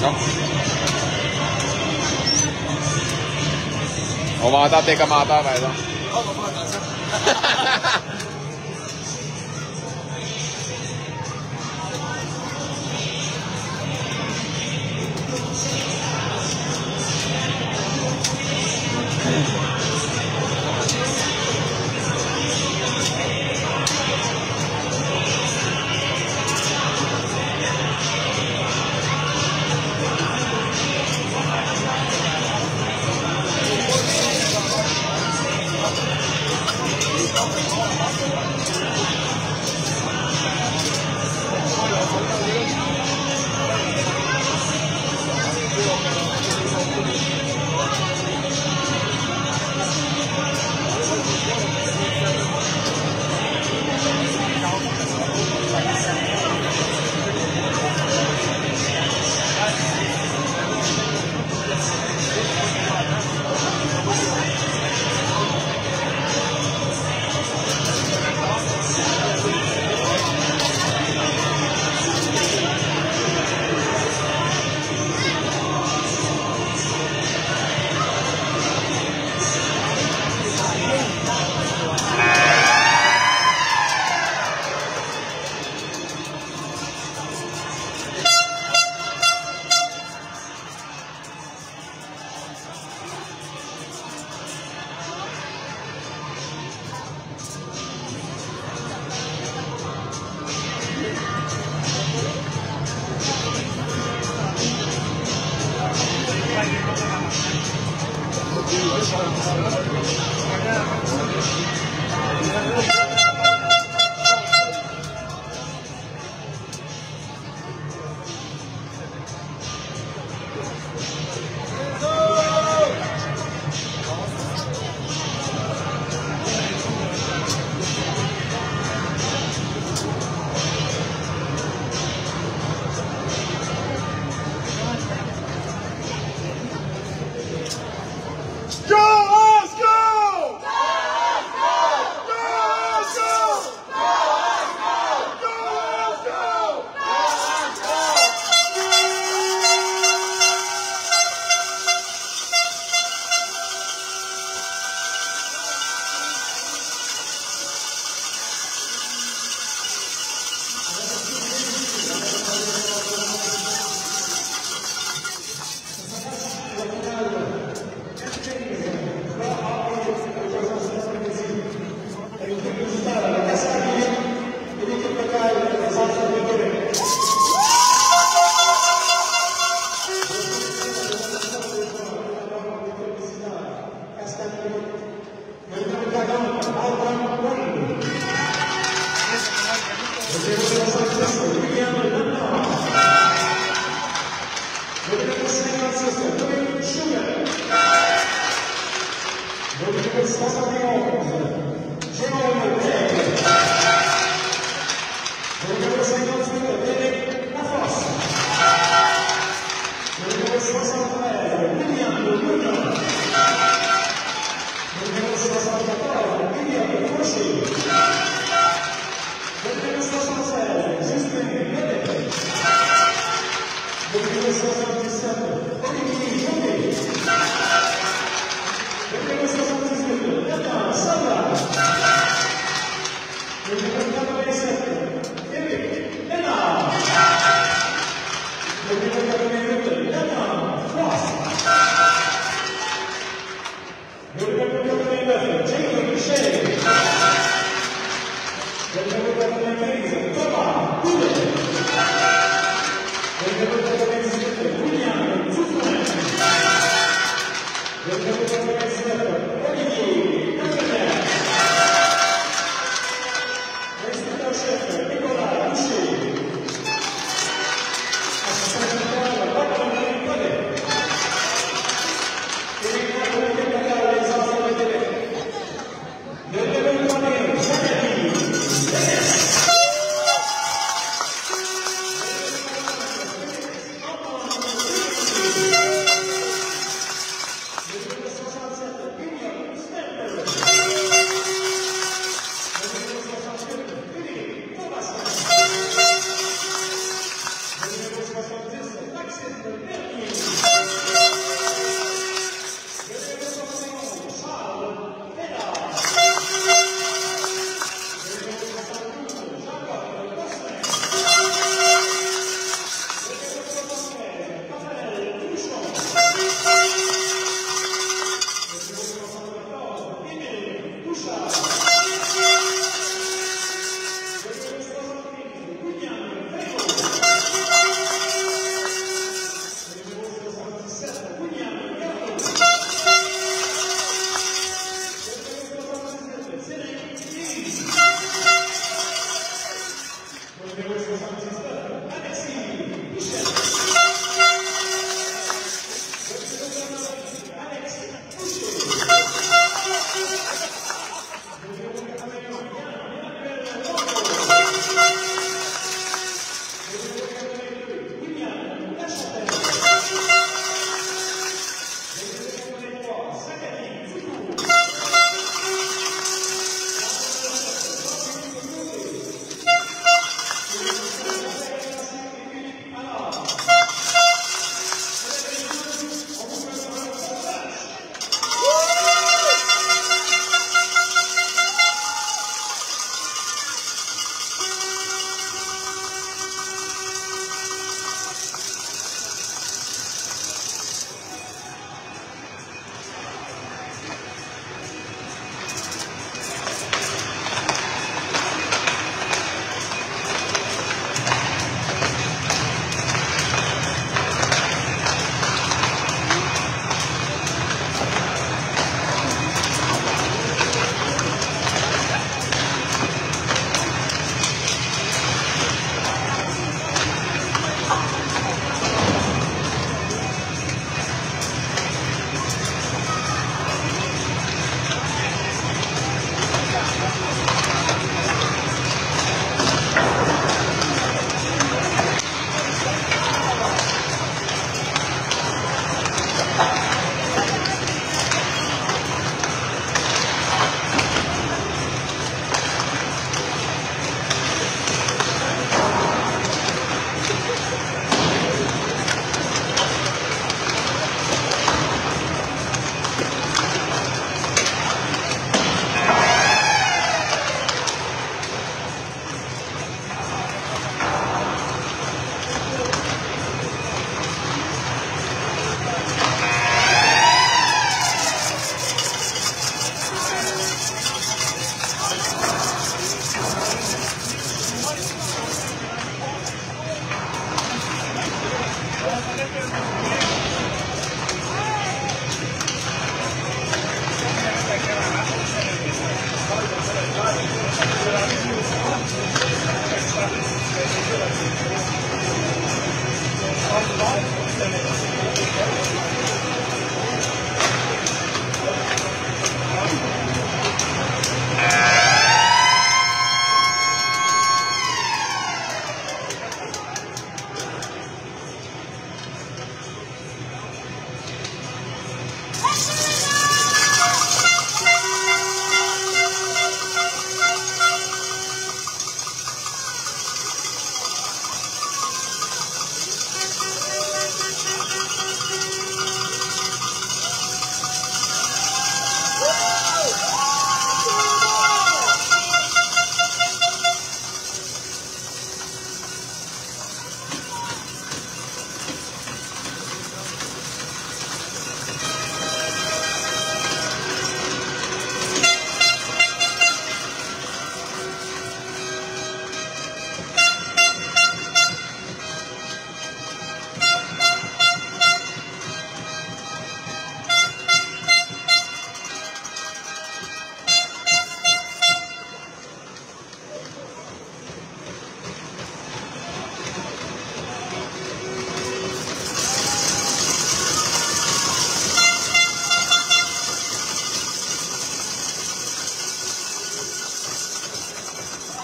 Non. On va entendre tes commentaires, par exemple. On va faire attention.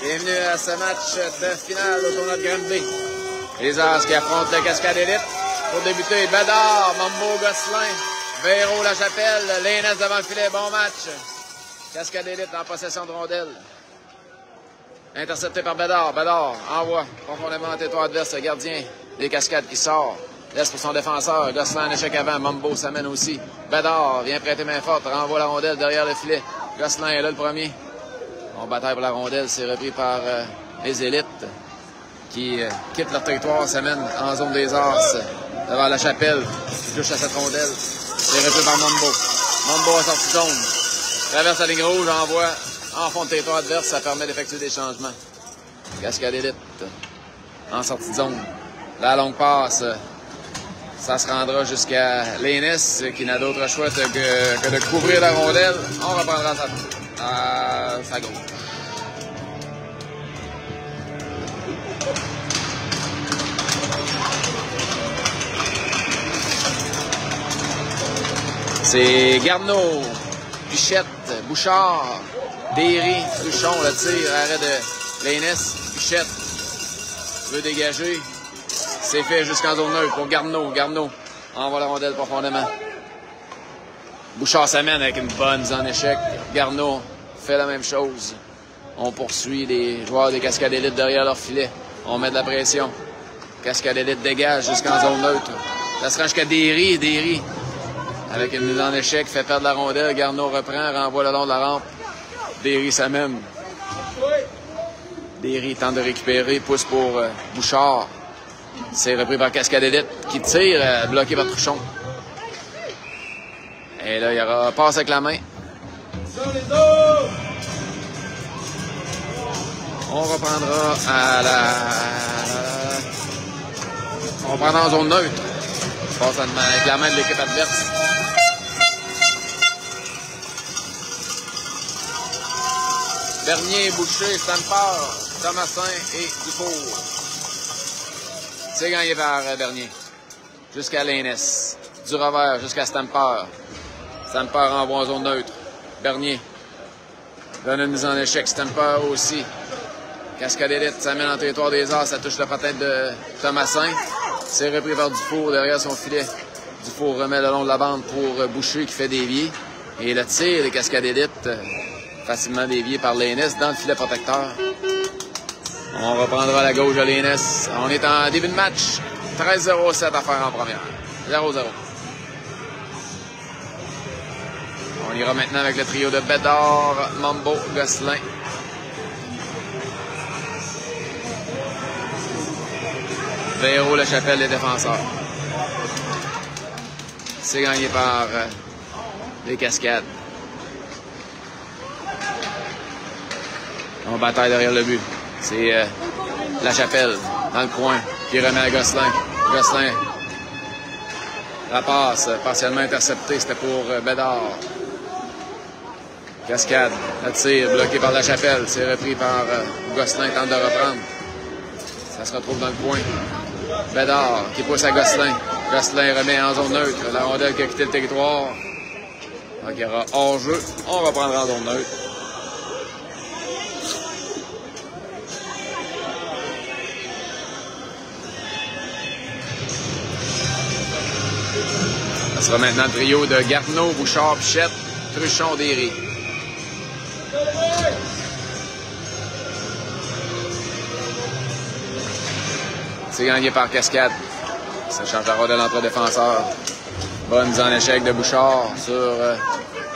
Bienvenue à ce match de finale au tournoi de Granby. Les As qui affrontent le Cascade Élite. Pour débuter, Bédard, Mambo, Gosselin, Véro, La Chapelle, Lénès devant le filet. Bon match. Cascade Élite en possession de rondelle. Intercepté par Bédard. Bédard envoie profondément en territoire adverse. Le gardien des Cascades qui sort. Laisse pour son défenseur. Gosselin en échec avant. Mambo s'amène aussi. Bédard vient prêter main forte. Renvoie la rondelle derrière le filet. Gosselin est là le premier. On bataille pour la rondelle, c'est repris par les élites qui quittent leur territoire, s'amènent en zone des As devant La Chapelle, qui touche à cette rondelle. C'est repris par Mambo. Mambo a sorti zone. Traverse la ligne rouge, envoie en fond de territoire adverse, ça permet d'effectuer des changements. Cascade élite en sortie de zone. La longue passe, ça se rendra jusqu'à Lénis, qui n'a d'autre choix que de couvrir la rondelle. On reprendra sa gauche. C'est Garneau, Pichette, Bouchard, Derry, Truchon, le tir, arrêt de Lénis, Pichette veut dégager. C'est fait jusqu'en zone neutre pour Garneau. Garneau envoie la rondelle profondément. Bouchard s'amène avec une bonne mise en échec. Garneau fait la même chose. On poursuit les joueurs des Cascades élites derrière leur filet. On met de la pression. Cascade élite dégage jusqu'en zone neutre. Ça se rend jusqu'à Derry. Derry avec une mise en échec, fait perdre la rondelle. Garneau reprend, renvoie le long de la rampe. Derry s'amène. Derry tente de récupérer, pousse pour Bouchard. C'est repris par Cascade élite qui tire, bloqué par Truchon. Et là, il y aura passe avec la main. On reprendra à on reprendra en zone neutre. Passe avec la main de l'équipe adverse. Bernier, Boucher, Stamper, Thomasin et Dufour. C'est gagné par Bernier. Jusqu'à Lénis. Du revers jusqu'à Stamper. Stamper envoie en zone neutre. Bernier donne une mise en échec. Stamper aussi. Cascade élite s'amène en territoire des Arts. Ça touche la patate de Thomasin. C'est repris par Dufour derrière son filet. Dufour remet le long de la bande pour Boucher qui fait dévier. Et le tir des Cascades élites facilement dévié par Lénis dans le filet protecteur. On reprendra la gauche de Lénis. On est en début de match. 13-0-7 à faire en première. 0-0. On ira maintenant avec le trio de Bédard, Mambo, Gosselin. Véro, La Chapelle, les défenseurs. C'est gagné par les Cascades. On bataille derrière le but. C'est La Chapelle, dans le coin, qui remet à Gosselin. Gosselin. La passe, partiellement interceptée, c'était pour Bédard. Cascade, le tir, bloqué par La Chapelle. C'est repris par Gosselin, tente de reprendre. Ça se retrouve dans le coin. Bédard qui pousse à Gosselin. Gosselin remet en zone neutre. La rondelle qui a quitté le territoire. Donc il y aura hors-jeu. On reprendra en zone neutre. Ça sera maintenant le trio de Garneau, Bouchard, Pichette, Truchon, Derry. C'est gagné par Cascade. Ça change la rondelle entre défenseurs. Bonne mise en échec de Bouchard sur le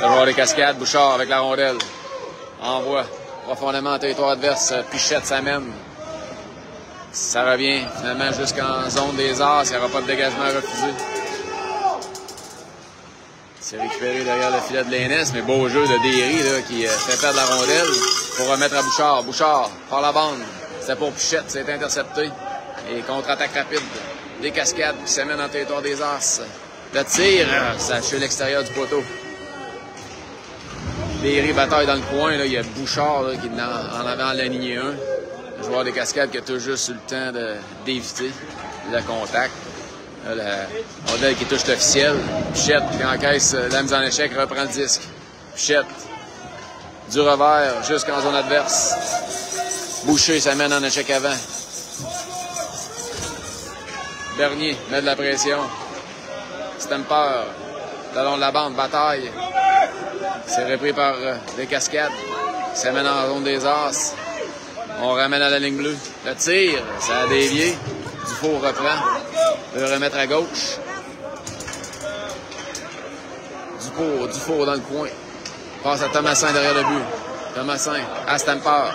joueur des Cascades. Bouchard avec la rondelle. Envoie profondément en territoire adverse. Pichette s'amène. Ça revient finalement jusqu'en zone des Arts. Il n'y aura pas de dégagement refusé. C'est récupéré derrière le filet de Lénis, mais beau jeu de Derry là, qui fait perdre la rondelle pour remettre à Bouchard. Bouchard, par la bande. C'est pour Pichette, c'est intercepté. Et contre-attaque rapide des Cascades qui s'amènent en territoire des As. Le tir, ça achève l'extérieur du poteau. Derry bataille dans le coin. Là. Il y a Bouchard là, qui en avait aligné un. Le joueur des Cascades qui a tout juste eu le temps d'éviter le contact. Là, la rondelle qui touche l'officiel. Pichette qui encaisse la mise en échec, reprend le disque. Pichette, du revers jusqu'en zone adverse. Boucher s'amène en échec avant. Bernier met de la pression. Stamper, le long de la bande, bataille. C'est repris par les Cascades. S'amène en zone des As. On ramène à la ligne bleue. Le tir, ça a dévié. Dufour reprend. Veut remettre à gauche. Dufour dans le coin. Passe à Thomasin derrière le but. Thomasin à Stamper.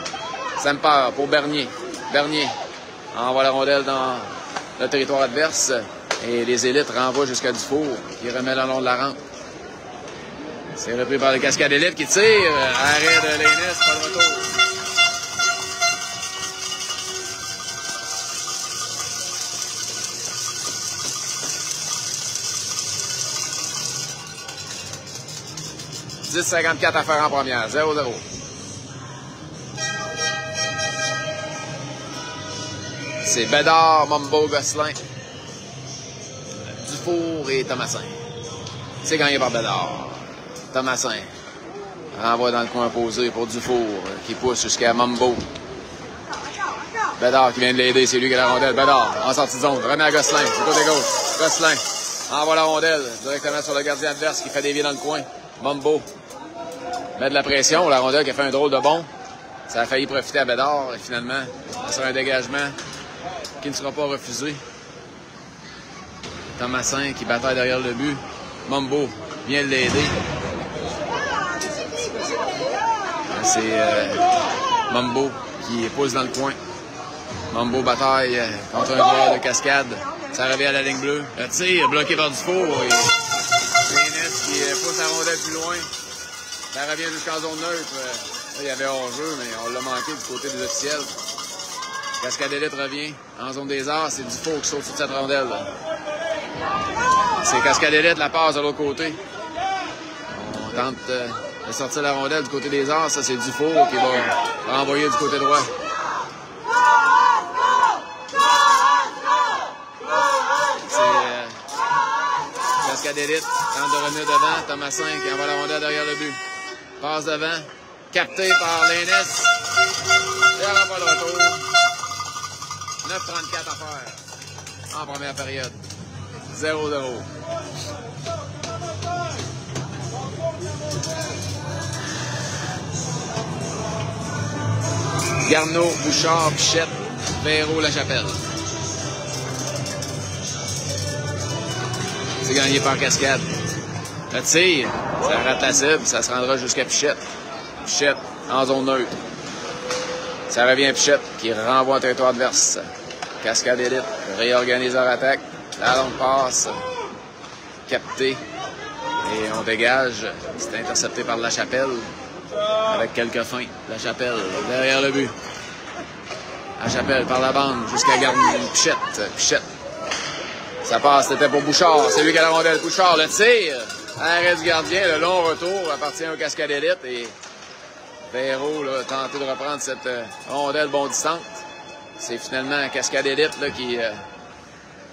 Stamper pour Bernier. Bernier envoie la rondelle dans le territoire adverse. Et les élites renvoient jusqu'à Dufour qui remet le long de la rampe. C'est repris par le Cascade Élite qui tire. Arrêt de Lénis, pas de retour. « 10,54 à faire en première. 0-0. C'est Bédard, Mumbo, Gosselin, Dufour et Thomasin. C'est gagné par Bédard. Thomasin renvoie dans le coin opposé pour Dufour qui pousse jusqu'à Mumbo. Bédard qui vient de l'aider, c'est lui qui a la rondelle. Bédard en sortie de zone, remet à Gosselin, du côté gauche. Gosselin envoie la rondelle directement sur le gardien adverse qui fait dévier dans le coin. Mumbo met de la pression, la rondelle qui a fait un drôle de bond. Ça a failli profiter à Bédard et finalement, ça sera un dégagement qui ne sera pas refusé. Thomasin qui bataille derrière le but. Mumbo vient l'aider. C'est Mumbo qui pousse dans le coin. Mumbo bataille contre un joueur de Cascade. Ça revient à la ligne bleue. Le tir bloqué par Dufour. Et Lénis qui pousse la rondelle plus loin. Ça revient jusqu'en zone neutre. Là, il y avait hors-jeu, mais on l'a manqué du côté des officiels. Cascade Élite revient en zone des arts. C'est Dufour qui saute sur cette rondelle. C'est Cascade Élite, la passe de l'autre côté. On tente de sortir la rondelle du côté des arts. Ça, c'est Dufour qui va renvoyer du côté droit. C'est Cascade Élite tente de revenir devant. Thomasin qui envoie la rondelle derrière le but. Passe devant. Capté par Lénis. Il n'y aura pas de retour. 9,34 à faire en première période. 0-0. Garneau, Bouchard, Pichette, Véro, Lachapelle. C'est gagné par Cascade. Le tir, ça rate la cible, ça se rendra jusqu'à Pichette. Pichette en zone neutre. Ça revient à Pichette qui renvoie en territoire adverse. Cascade Élite réorganise leur attaque. La longue passe captée. Et on dégage. C'est intercepté par Lachapelle. Avec quelques fins. Lachapelle derrière le but. Lachapelle par la bande jusqu'à Garneau. Pichette. Pichette. Ça passe, c'était pour Bouchard. C'est lui qui a la rondelle. Bouchard, le tir. Arrêt du gardien. Le long retour appartient au Cascade Élite. Et Véro a tenté de reprendre cette rondelle bon distante. C'est finalement Cascade Élite là, qui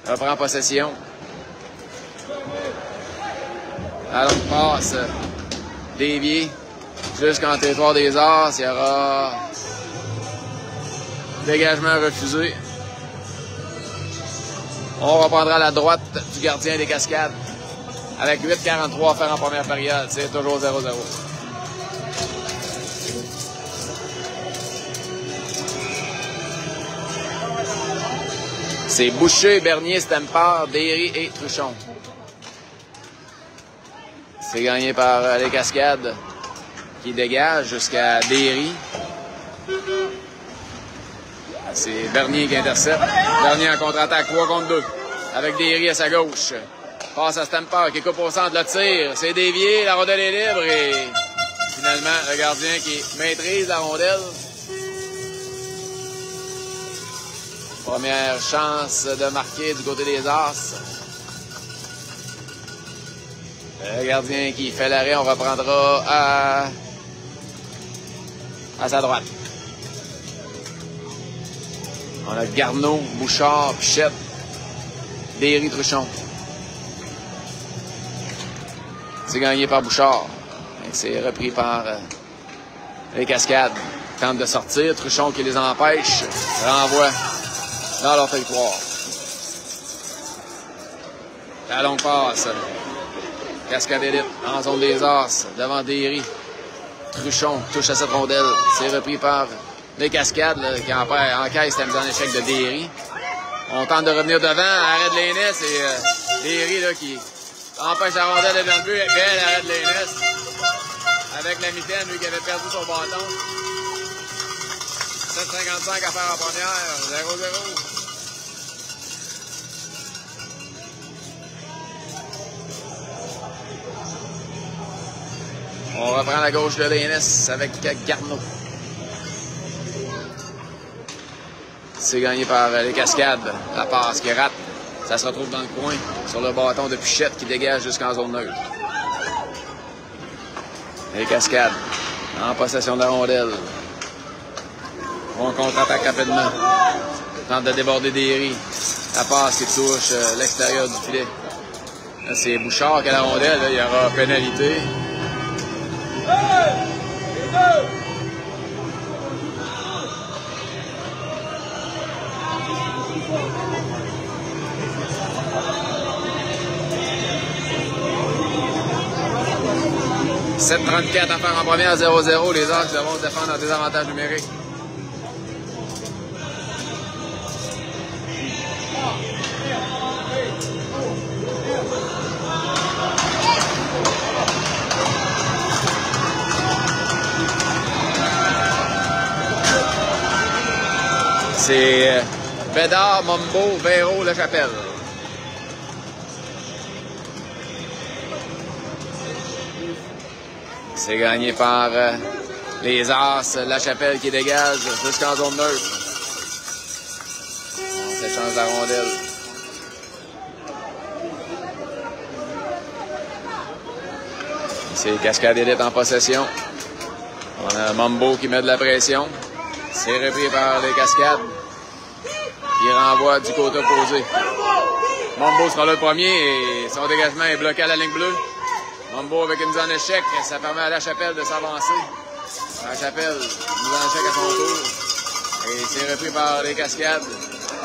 reprend possession. La longue passe déviée jusqu'en territoire des Arts. Il y aura dégagement refusé. On reprendra la droite du gardien des Cascades avec 8,43 à faire en première période. C'est toujours 0-0. C'est Boucher, Bernier, Stempard, Derry et Truchon. C'est gagné par les Cascades qui dégagent jusqu'à Derry. C'est Bernier qui intercepte. Bernier en contre-attaque, 3 contre 2. Avec Derry à sa gauche. Passe à Stempard qui coupe au centre le tir. C'est dévié, la rondelle est libre et finalement le gardien qui maîtrise la rondelle. Première chance de marquer du côté des As. Le gardien qui fait l'arrêt, on reprendra à sa droite. On a Garneau, Bouchard, Pichette, Derry, Truchon. C'est gagné par Bouchard. C'est repris par les Cascades. Tente de sortir. Truchon qui les empêche. Renvoie dans leur territoire. La longue passe. Cascade Élite en zone des As devant Derry. Truchon touche à cette rondelle. C'est repris par les Cascades là, qui encaissent la mise en échec de Derry. On tente de revenir devant. Arrêt de Lénis et Derry là, qui empêche la rondelle de dans le but. Belle arrêt de Lénis. Avec la mitaine, lui qui avait perdu son bâton. 7,55 à faire en première. 0-0. On reprend la gauche de Lénis avec Garneau. C'est gagné par les Cascades. La passe qui rate. Ça se retrouve dans le coin sur le bâton de Pichette qui dégage jusqu'en zone neutre. Les Cascades en possession de la rondelle. On contre-attaque rapidement. Tente de déborder Derry. La passe qui touche l'extérieur du filet. C'est Bouchard qui a la rondelle. Là, il y aura pénalité. « 7,34 à faire en première, 0-0. Les Hawks devront se défendre en désavantage numérique. C'est Bédard, Mombo, Véro, La Chapelle. C'est gagné par les As, La Chapelle qui dégage jusqu'en zone neutre. On s'échange la rondelle. C'est Cascade Élite en possession. On a Mombo qui met de la pression. C'est repris par les Cascades. Il renvoie du côté opposé. Mombo sera là le premier et son dégagement est bloqué à la ligne bleue. Mombo avec une mise en échec, ça permet à La Chapelle de s'avancer. La Chapelle, mise en échec à son tour. Et c'est repris par les Cascades.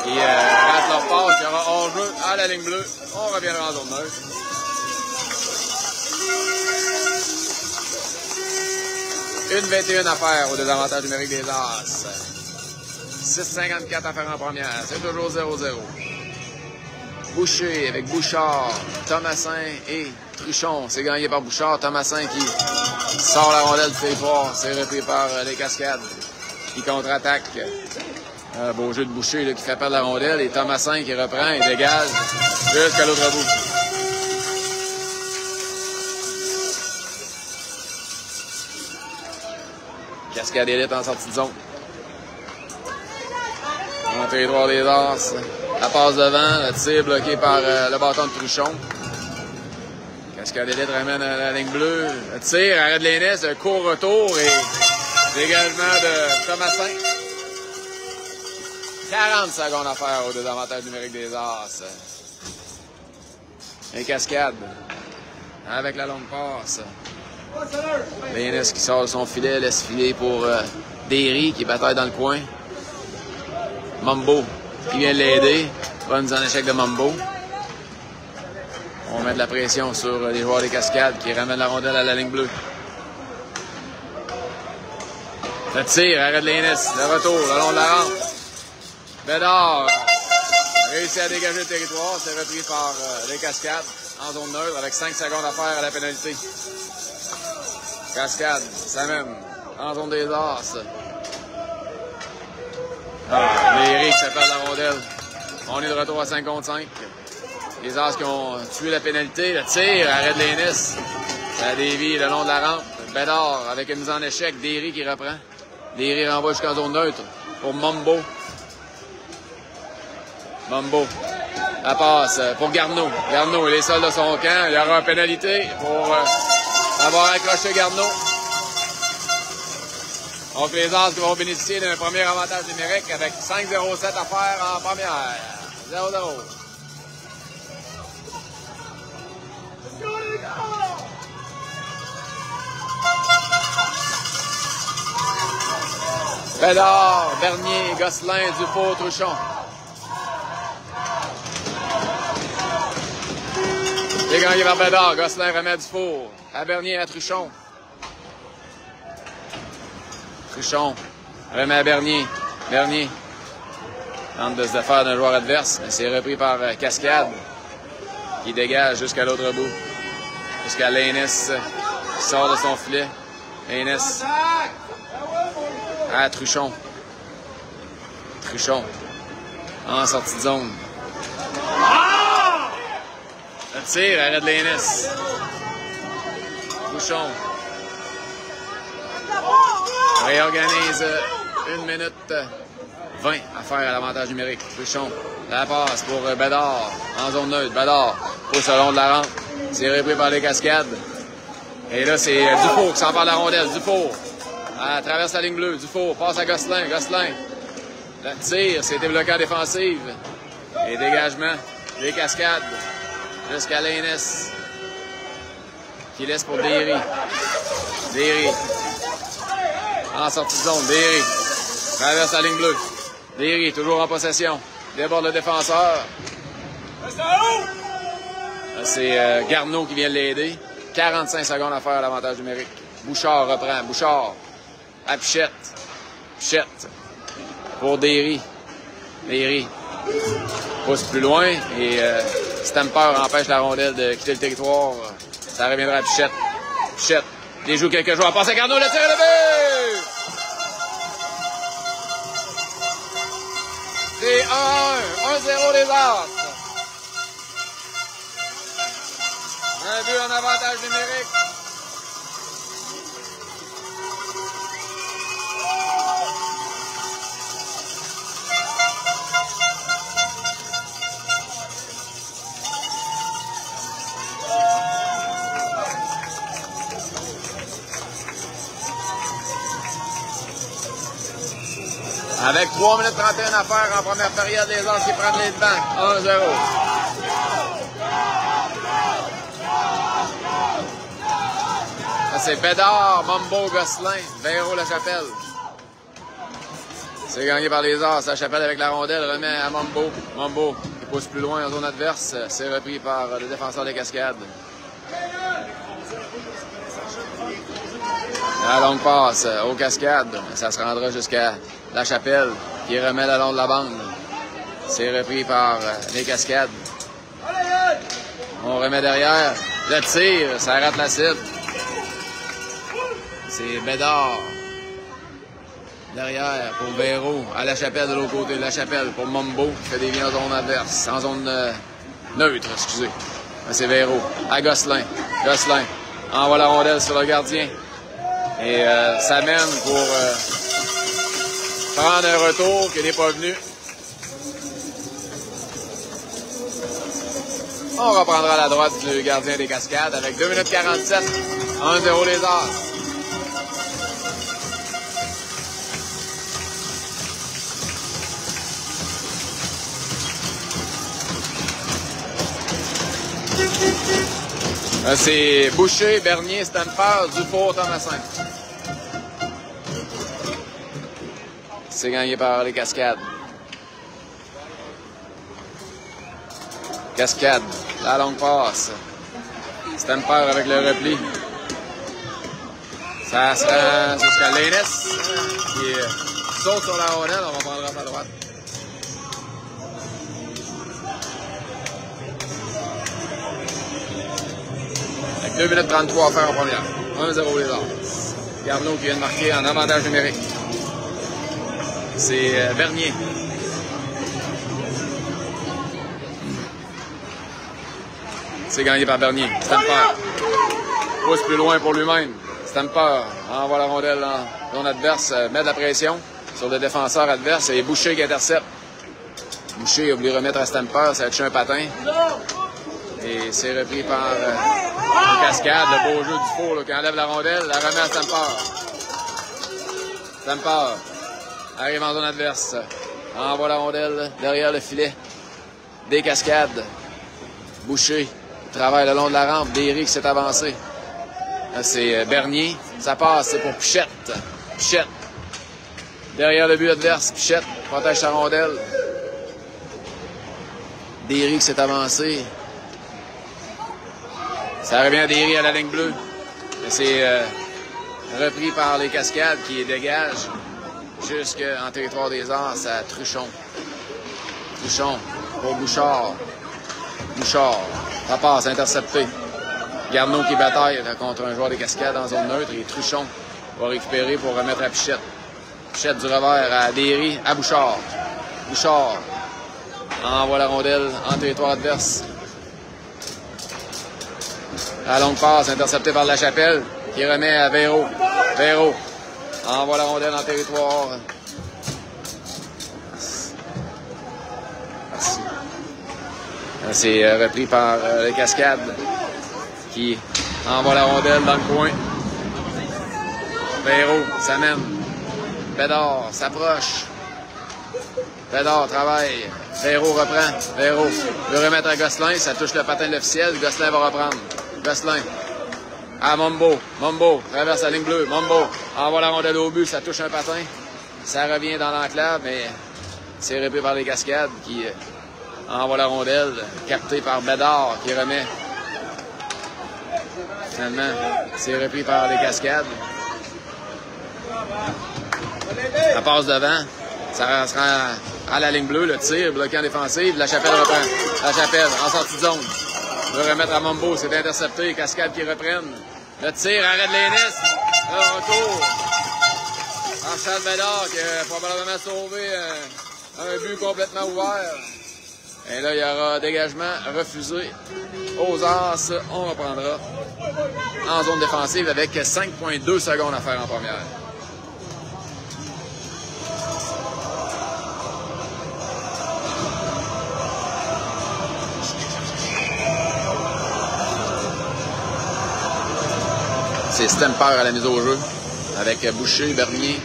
Ils ratent leur passe, il y aura hors-jeu à la ligne bleue. On reviendra en zone neutre. Une 21 à faire au désavantage numérique des As. 6,54 à faire en première. C'est toujours 0-0. Boucher avec Bouchard, Thomasin et Truchon. C'est gagné par Bouchard. Thomasin qui sort la rondelle du territoire. C'est repris par les Cascades qui contre-attaque. Un beau jeu de Boucher là, qui fait perdre la rondelle. Et Thomasin qui reprend et dégage jusqu'à l'autre bout. Cascade Élite en sortie de zone. Dans le territoire des As. La passe devant, le tir bloqué par le bâton de Truchon. Cascade Élite ramène à la ligne bleue. Le tir, arrêt de Lénis, un court retour et dégagement de Thomasin. 40 secondes à faire au désavantage numérique des As. Les Cascades avec la longue passe. Lénis qui sort de son filet, laisse filer pour Derry qui bataille dans le coin. Mombo qui vient l'aider. Bonne mise en échec de Mombo. On met de la pression sur les joueurs des Cascades qui ramènent la rondelle à la ligne bleue. Le tir, arrêt de Lénis. Le retour, le long de la rampe. Bédard réussit à dégager le territoire. C'est repris par les Cascades en zone neutre avec 5 secondes à faire à la pénalité. Cascade, ça mène en zone des As. Derry qui s'appelle la rondelle. On est de retour à 5 contre 5. Les As qui ont tué la pénalité. Le tir, arrêt de Lénis. Ça dévie le long de la rampe. Bédard avec une mise en échec. Derry qui reprend. Derry renvoie jusqu'en zone neutre pour Mombo. Mombo. La passe pour Garneau. Garneau, il est seul de son camp. Il y aura une pénalité pour avoir accroché Garneau. Donc les As qui vont bénéficier d'un premier avantage numérique avec 5,07 à faire en première. 0-0. Bédard, Bernier, Gosselin, Dufault, Truchon. C'est gagné par Bédard. Gosselin remet Dufault. À Bernier, à Truchon. Truchon remet à Bernier. Bernier tente de se défaire d'un joueur adverse, mais c'est repris par Cascade qui dégage jusqu'à l'autre bout. Jusqu'à Lénis qui sort de son filet. Lénis à Truchon. Truchon en sortie de zone. Le tir, arrêt de Lénis. Truchon réorganise 1 minute 20 à faire à l'avantage numérique. Truchon, la passe pour Bédard en zone neutre. Bédard pousse le long de la rampe. C'est repris par les Cascades. Et là, c'est Dufour qui s'empare de la rondelle. Dufour traverse la ligne bleue. Dufour passe à Gosselin. Gosselin, le tir, c'était bloqué en défensive. Et dégagement des Cascades jusqu'à l'Ainès qui laisse pour Derry. Derry en sortie de zone. Derry traverse la ligne bleue. Derry toujours en possession. Déborde le défenseur. C'est Garneau qui vient l'aider. 45 secondes à faire à l'avantage numérique. Bouchard reprend. Bouchard à Pichette. Pichette pour Derry. Derry pousse plus loin et Stamper empêche la rondelle de quitter le territoire. Ça reviendra à Pichette. Pichette déjoue quelques joueurs. Passe à Garneau, le tir est levé! C'est 1-1. 1-0 les Arcs. Un but en avantage numérique. Avec 3 minutes 31 à faire en première période, les Arcs qui prennent les devants. 1-0. C'est Bédard, Mumbo, Gosselin, Véro, La Chapelle. C'est gagné par les Arcs. La Chapelle avec la rondelle remet à Mumbo. Mumbo qui pousse plus loin en zone adverse. C'est repris par le défenseur des Cascades. La longue passe aux Cascades. Ça se rendra jusqu'à La Chapelle qui remet le long de la bande. C'est repris par les Cascades. On remet derrière. Le tir, ça rate la cible. C'est Bédard. Derrière pour Véro. À La Chapelle de l'autre côté. La Chapelle pour Mumbo qui fait des liens en zone adverse. En zone neutre, excusez. C'est Véro. À Gosselin. Gosselin envoie la rondelle sur le gardien. Et ça mène pour prendre un retour qui n'est pas venu. On reprendra la droite du gardien des Cascades avec 2 minutes 47. 1-0 les Arcs. C'est Boucher, Bernier, Stamper, Dufour, Thomasin. C'est gagné par les Cascades. Cascade, la longue passe. Stamper avec le repli. Ça se rend jusqu'à l'Ainès qui saute sur la rondelle. On va prendre à sa droite. Avec 2 minutes 33 à faire en première. 1-0 les Arcs. Garneau qui vient de marquer en avantage numérique. C'est Bernier. C'est gagné par Bernier. Stamper pousse plus loin pour lui-même. Stamper envoie la rondelle en zone adverse, met de la pression sur le défenseur adverse. Et Boucher qui intercepte. Boucher a voulu remettre à Stamper, ça a touché un patin. Et c'est repris par une Cascade, le beau jeu du four qui enlève la rondelle, la remet à Stamper. Stamper arrive en zone adverse, envoie la rondelle derrière le filet des Cascades. Boucher travaille le long de la rampe, Derry qui s'est avancé. C'est Bernier, ça passe, c'est pour Pichette. Pichette, derrière le but adverse, Pichette protège sa rondelle. Derry qui s'est avancé. Ça revient à Derry à la ligne bleue. C'est repris par les Cascades qui dégagent jusqu'en territoire des Arcs à Truchon. Truchon pour Bouchard. Bouchard, ça passe, intercepté. Garneau qui bataille contre un joueur des Cascades en zone neutre et Truchon va récupérer pour remettre à Pichette. Pichette du revers à Derry, à Bouchard. Bouchard envoie la rondelle en territoire adverse. La longue passe interceptée par La Chapelle qui remet à Véro. Véro envoie la rondelle en territoire. Merci. C'est repris par les Cascades qui envoie la rondelle dans le coin. Perrault s'amène. Bédard s'approche. Bédard travaille. Perrault reprend. Perrault veut remettre à Gosselin. Ça touche le patin de l'officiel. Gosselin va reprendre. Gosselin à Mombo. Mombo traverse la ligne bleue. Mombo envoie la rondelle au but. Ça touche un patin. Ça revient dans l'enclave, mais c'est repris par les Cascades qui envoie la rondelle. Capté par Bédard qui remet. Finalement, c'est repris par les Cascades. Ça passe devant. Ça sera à la ligne bleue, le tir, bloqué en défensive. La Chapelle reprend. La Chapelle en sortie de zone. Veut remettre à Mombo. C'est intercepté. Cascades qui reprennent. Le tir, arrêt de Lénis. Le retour. Marshall Bédard qui a probablement sauvé un but complètement ouvert. Et là, il y aura dégagement refusé aux As. On reprendra en zone défensive avec 5,2 secondes à faire en première. C'est Stemper à la mise au jeu avec Boucher, Bernier.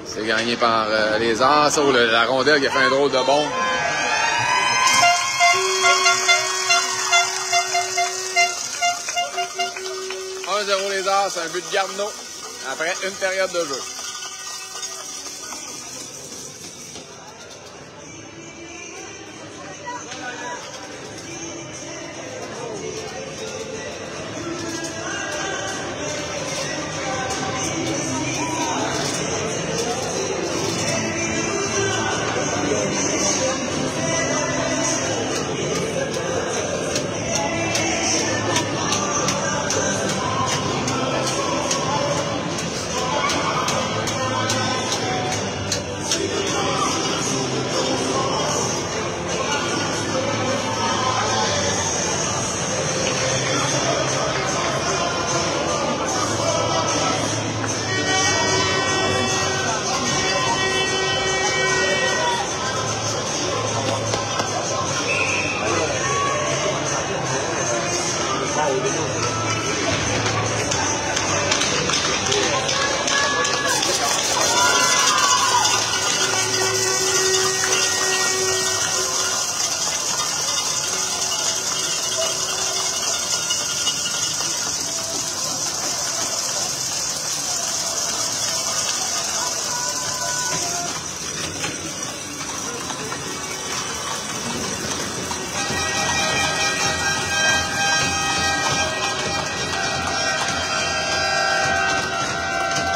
C'est gagné par les As. Oh, la rondelle qui a fait un drôle de bond. « 1-0 les As, un but de Garneau après une période de jeu.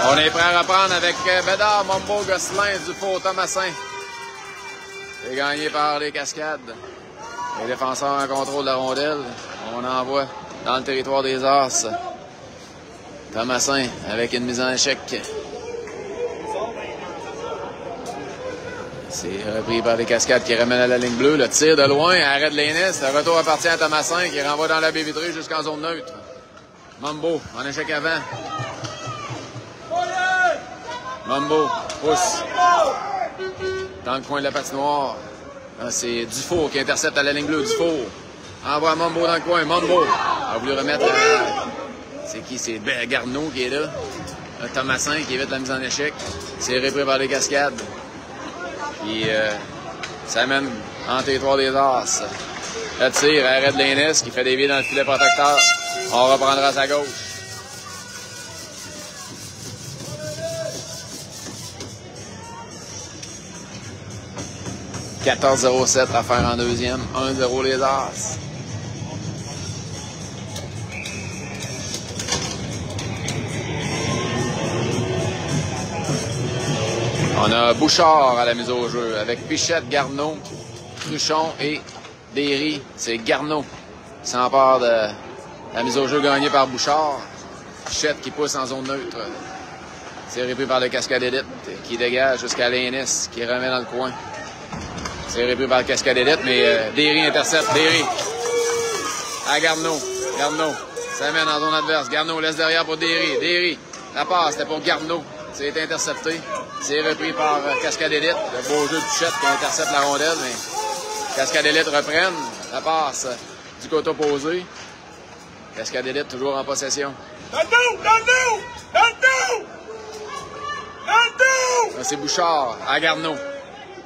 On est prêt à reprendre avec Bédard, Mombo, Gosselin, Dufault, Thomasin. C'est gagné par les Cascades. Les défenseurs en contrôle de la rondelle. On envoie dans le territoire des As. Thomasin avec une mise en échec. C'est repris par les Cascades qui ramènent à la ligne bleue. Le tir de loin, arrêt de Lénis. Le retour appartient à Thomasin qui renvoie dans la baie vitrée jusqu'en zone neutre. Mombo en échec avant. Mombo pousse dans le coin de la patinoire. C'est Dufault qui intercepte à la ligne bleue. Dufault envoie Mombo dans le coin. Mombo a voulu remettre... c'est qui? C'est Garneau qui est là. Thomasin qui évite la mise en échec. C'est repris par les Cascades. Puis ça mène en territoire des As. Le tir, arrêt de Lénis qui fait dévier dans le filet protecteur. On reprendra à sa gauche. « 14-0-7 à faire en deuxième. 1-0 les As. On a Bouchard à la mise au jeu avec Pichette, Garneau, Truchon et Derry. C'est Garneau qui s'empare de la mise au jeu gagnée par Bouchard. Pichette qui pousse en zone neutre. C'est repris par le Cascadélite qui dégage jusqu'à Lénis qui remet dans le coin. C'est repris par le Cascadélite, mais Derry intercepte. Derry à Garneau. Garneau s'amène en zone adverse. Garneau laisse derrière pour Derry. Derry La passe, c'était pour Garneau. C'est intercepté. C'est repris par Cascade Élite. Le beau jeu de Pichette qui intercepte la rondelle, mais Cascade Élite reprennent. La passe du côté opposé. Cascade Élite toujours en possession. C'est Bouchard à Garneau.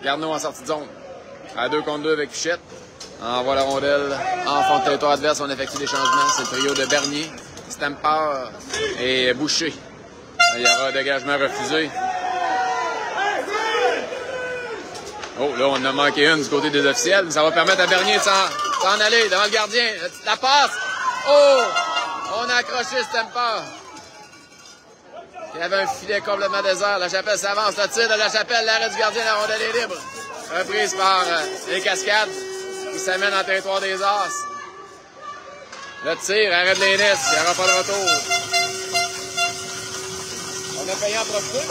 Garneau en sortie de zone. À 2 contre 2 avec Pichette. Envoie la rondelle en fond de territoire adverse. On effectue des changements. C'est le trio de Bernier, Stamper et Boucher. Il y aura un dégagement refusé. Oh, là, on en a manqué une du côté des officiels. Ça va permettre à Bernier de s'en aller devant le gardien. La passe. Oh! On a accroché Stamper. Il y avait un filet complètement désert. La Chapelle s'avance. Le tir de La Chapelle. L'arrêt du gardien. La rondelle est libre. Reprise par les Cascades qui s'amènent en territoire des As. Le tir. Arrêt de l'Énis. Il n'y aura pas de retour. On a payé en profiter.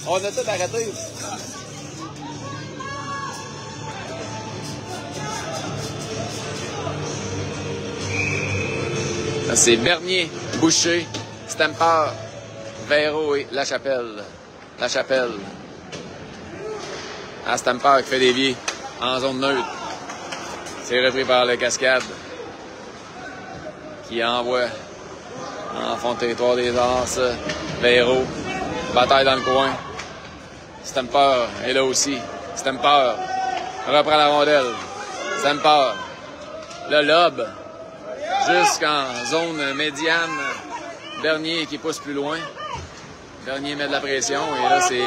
On a tout arrêté. C'est Bernier, Boucher, Stamper, Véro et La Chapelle. La Chapelle. À Stamper qui fait dévier en zone neutre. C'est repris par le Cascade qui envoie en fond de territoire des As. Véro. Bataille dans le coin. Stamper est là aussi. Stamper reprend la rondelle. Stamper. Le lob. Jusqu'en zone médiane. Bernier qui pousse plus loin. Bernier met de la pression. Et là, c'est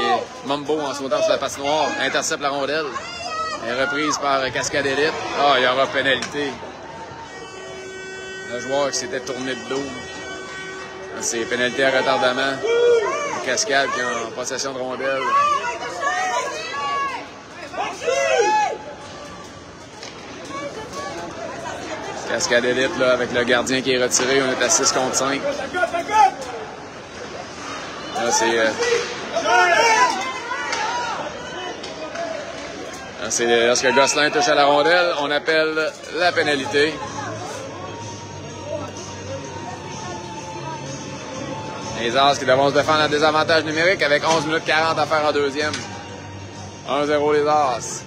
Mumbo en sautant sur la patinoire. Intercepte la rondelle. Elle est reprise par Cascade Élite. Ah, il y aura pénalité. Le joueur qui s'était tourné de dos. C'est pénalité à retardement. Cascade qui est en possession de rondelle. Cascade Élite là, avec le gardien qui est retiré. On est à 6 contre 5. Là, c'est lorsque Gosselin touche à la rondelle, on appelle la pénalité. Les As qui devront se défendre à désavantage numérique avec 11 minutes 40 à faire en deuxième. 1-0 les As.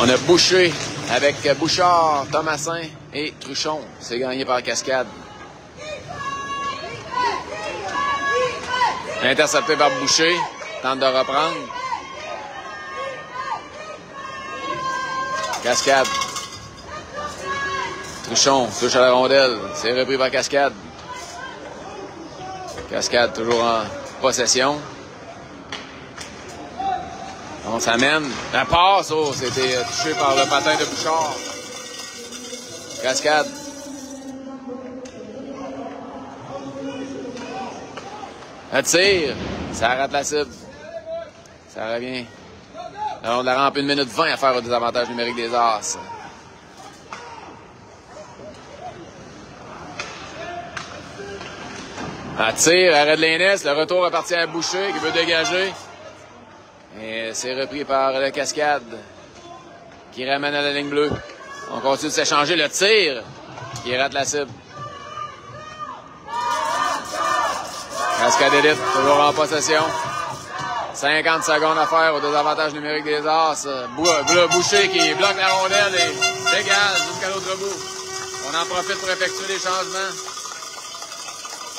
On a Boucher avec Bouchard, Thomasin et Truchon. C'est gagné par Cascade. Intercepté par Boucher. Tente de reprendre. Cascade. Truchon touche à la rondelle. C'est repris par Cascade. Cascade toujours en possession. On s'amène. La passe, oh, c'était touché par le patin de Bouchard. Cascade. Le tir. Ça rate la cible. Ça revient. Alors, on la rampe 1 minute 20 à faire au désavantage numérique des As. Un tir, arrêt de l'Énis. Le retour appartient à Boucher qui veut dégager. Et c'est repris par le Cascade qui ramène à la ligne bleue. On continue de s'échanger le tir qui rate la cible. Cascade Élite, toujours en possession. 50 secondes à faire au désavantage numérique des As. Boucher qui bloque la rondelle et dégage jusqu'à l'autre bout. On en profite pour effectuer les changements.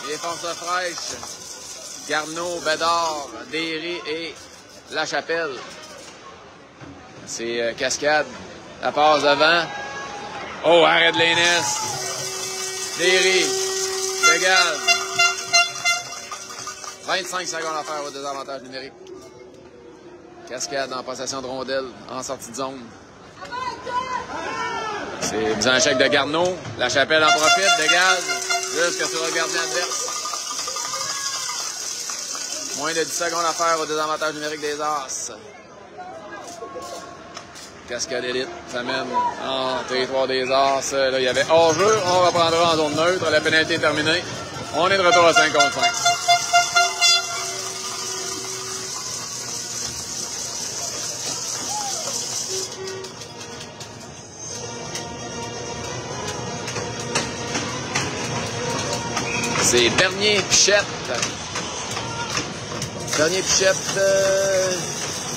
Les forces fraîches. Garneau, Bédard, Derry et La Chapelle. C'est Cascade. La passe devant. Oh, arrête de l'Énis. Derry. Dégage. 25 secondes à faire au désavantage numérique. Cascade en possession de rondelle, en sortie de zone. C'est mis en échec de Garneau. La Chapelle en profite, dégage. Jusque sur le gardien adverse. Moins de 10 secondes à faire au désavantage numérique des As. Cascade Élite s'amène en territoire des As. Là, il y avait hors-jeu. On reprendra en zone neutre. La pénalité est terminée. On est de retour à 5 contre 5. C'est Bernier Pichette. Bernier Pichette,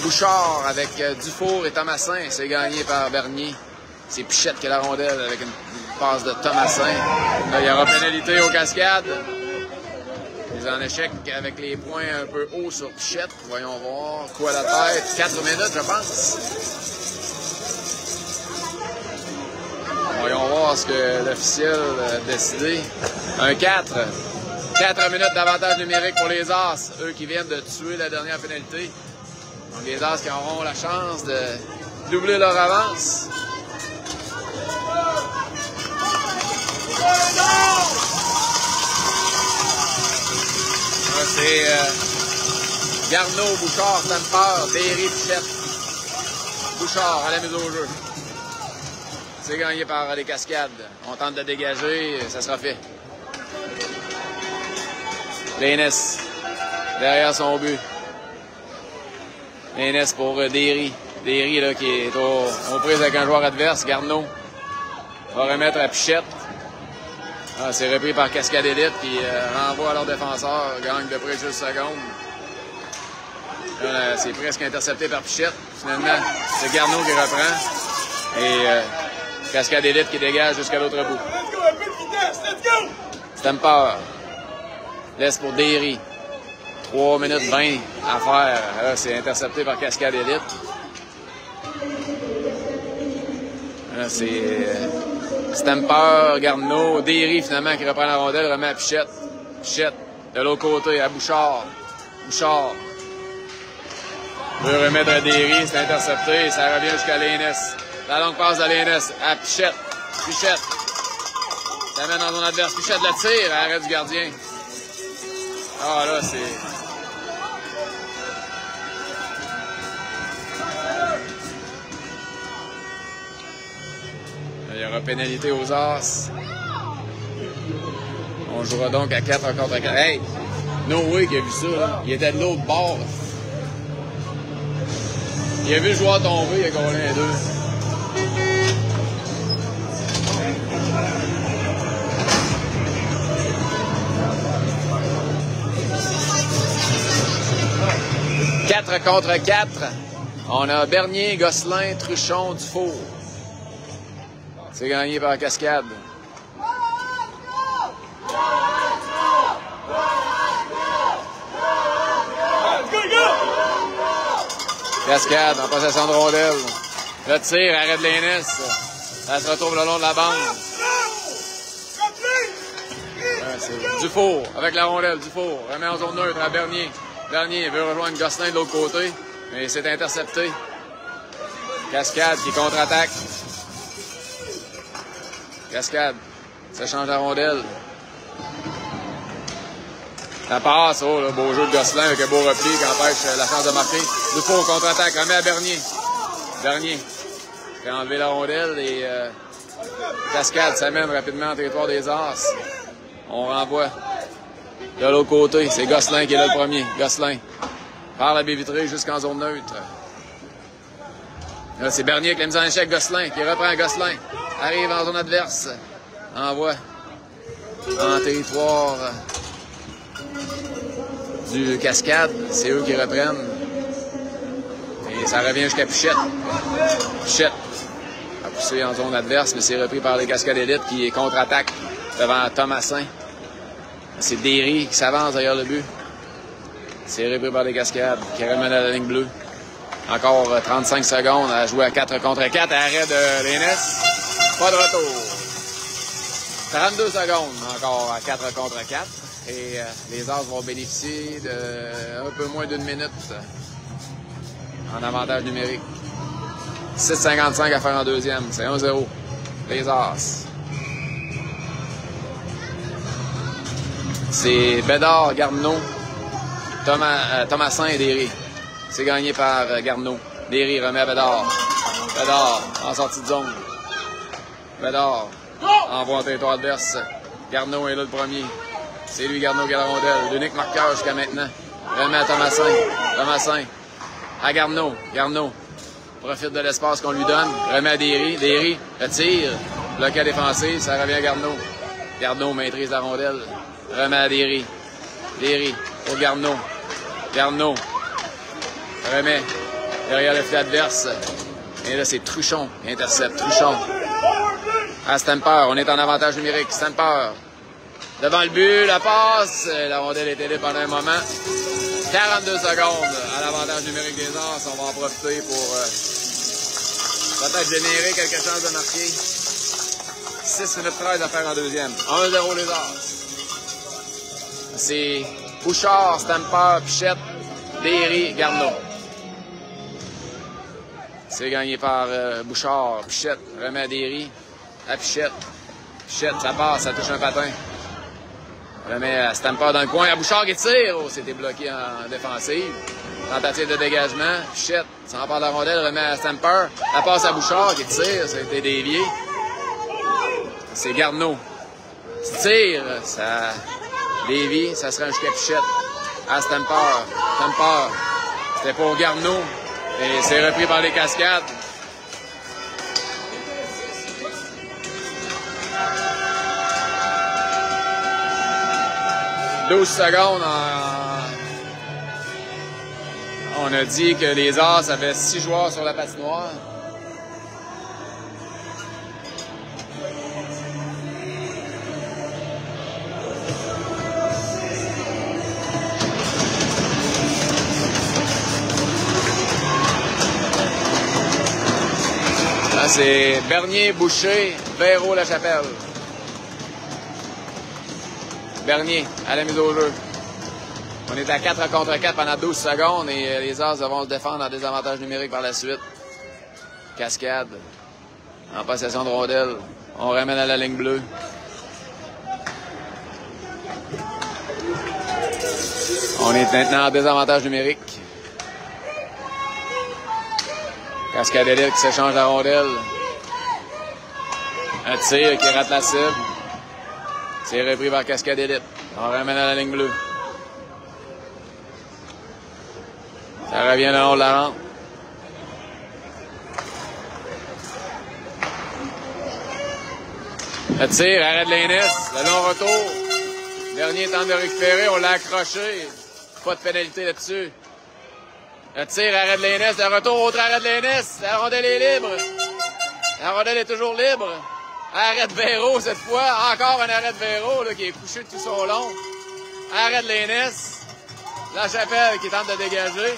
Bouchard avec Dufour et Thomasin. C'est gagné par Bernier. C'est Pichette qui a la rondelle avec une passe de Thomasin. Là, il y aura pénalité aux Cascades. Ils en échec avec les points un peu hauts sur Pichette. Voyons voir. Coup à la tête. 4 minutes, je pense. Voyons voir ce que l'officiel a décidé. Un 4. 4 minutes d'avantage numérique pour les As. Eux qui viennent de tuer la dernière pénalité. Donc les As qui auront la chance de doubler leur avance. C'est Garneau, Bouchard, Stamper, Derry, Pichette. Bouchard à la mise au jeu. C'est gagné par les Cascades. On tente de dégager, ça sera fait. Lénès, derrière son but. Lénès pour Derry. Derry là, qui est aux prises avec un joueur adverse. Garneau va remettre à Pichette. Ah, c'est repris par Cascade Élite qui renvoie à leur défenseur. Gagne de près juste seconde. C'est presque intercepté par Pichette. Finalement, c'est Garneau qui reprend. Et Cascade Élite qui dégage jusqu'à l'autre bout. Stamper. Laisse pour Derry. 3 minutes 20 à faire. C'est intercepté par Cascade Élite. C'est Stamper, Garneau, Derry finalement qui reprend la rondelle, remet à Pichette. Pichette de l'autre côté à Bouchard. Bouchard veut remettre à Derry, c'est intercepté et ça revient jusqu'à Lénès. La longue passe de Lénès à Pichette. Pichette. Ça mène dans son adverse. Pichette la tire à l'arrêt du gardien. Ah là, c'est... Il y aura pénalité aux As. On jouera donc à 4 contre 4. Hey! No way qui a vu ça, là. Il était de l'autre bord. Il a vu le joueur tomber, il a collé un 2. Quatre contre 4. On a Bernier, Gosselin, Truchon, Dufour. C'est gagné par Cascade. Cascade en possession de rondelle. Le tir, arrête Lénès. Ça se retrouve le long de la bande. C'est Dufour avec la rondelle. Dufour remet en zone neutre à Bernier. Bernier veut rejoindre Gosselin de l'autre côté, mais c'est intercepté. Cascade qui contre-attaque. Cascade, ça change la rondelle. La passe, oh, le beau jeu de Gosselin avec un beau repli qui empêche la chance de marquer. Dufour contre-attaque, remet à Bernier. Bernier fait enlever la rondelle et Cascade s'amène rapidement en territoire des As. On renvoie de l'autre côté. C'est Gosselin qui est là le premier. Gosselin par la baie vitrée jusqu'en zone neutre. Là, c'est Bernier avec la mise en échec. Gosselin qui reprend Gosselin. Arrive en zone adverse. Envoie en territoire du Cascade. C'est eux qui reprennent. Et ça revient jusqu'à Pichette. Pichette a poussé en zone adverse, mais c'est repris par les Cascades Élite qui contre-attaque devant Thomasin. C'est Derry qui s'avance derrière le but. C'est repris par les Cascades qui ramène à la ligne bleue. Encore 35 secondes à jouer à 4 contre 4. Arrêt de Lénès. Pas de retour. 32 secondes encore à 4 contre 4. Et les As vont bénéficier de un peu moins d'une minute en avantage numérique. 6,55 à faire en deuxième. C'est 1-0. Les As. C'est Bédard, Garneau, Thomasin et Derry. C'est gagné par Garneau. Derry remet à Bédard. Bédard, en sortie de zone. Bédard, envoie en territoire adverse. Garneau est là le premier. C'est lui, Garneau, qui a la rondelle. L'unique marqueur jusqu'à maintenant. Remet à Thomasin. Thomasin. À Garneau. Garneau profite de l'espace qu'on lui donne. Remet à Derry. Derry retire. Bloqué à défensif. Ça revient à Garneau. Garneau maîtrise la rondelle. Remet à Derry. Derry pour Garneau. Garneau remet derrière le filet adverse. Et là, c'est Truchon qui intercepte. Truchon à Stamper. On est en avantage numérique. Stamper devant le but. La passe. La rondelle est libre pendant un moment. 42 secondes à l'avantage numérique des As. On va en profiter pour peut-être générer quelque chose de marqué. 6 minutes 13 à faire en deuxième. 1-0 les As. C'est Bouchard, Stamper, Pichette, Derry, Garneau. C'est gagné par Bouchard. Pichette remet à Derry. À Pichette. Pichette, ça passe, ça touche un patin. Remet à Stamper dans le coin. À Bouchard qui tire. Oh, c'était bloqué en défensive. Tentative de dégagement. Pichette s'empare de la rondelle, remet à Stamper. La passe à Bouchard qui tire. Ça a été dévié. C'est Garneau qui tire. Ça dévie. Ça sera jusqu'à Pichette. À Stamper. Stamper. C'était pour Garneau. Et c'est repris par les Cascades. « 12 secondes. On a dit que les As avaient 6 joueurs sur la patinoire. Là, c'est Bernier, Boucher, Véro, Lachapelle. Bernier, à la mise au jeu. On est à 4 contre 4 pendant 12 secondes et les As vont se défendre en désavantage numérique par la suite. Cascade, en possession de rondelle. On ramène à la ligne bleue. On est maintenant en désavantage numérique. Cascade élite qui s'échange la rondelle. Un tir qui rate la cible. C'est repris par Cascade élite. On ramène à la ligne bleue. Ça revient le long de la rampe. Le tir, arrêt de l'Aînesse. Le long retour. Dernier tente de récupérer. On l'a accroché. Pas de pénalité là-dessus. Le tir, arrêt de l'Aînesse. Le retour, autre arrêt de l'Aînesse. La rondelle est libre. La rondelle est toujours libre. Arrêt de Véro cette fois. Encore un arrêt de Véro là, qui est couché tout son long. Arrêt de l'Aînesse. Lachapelle qui tente de dégager.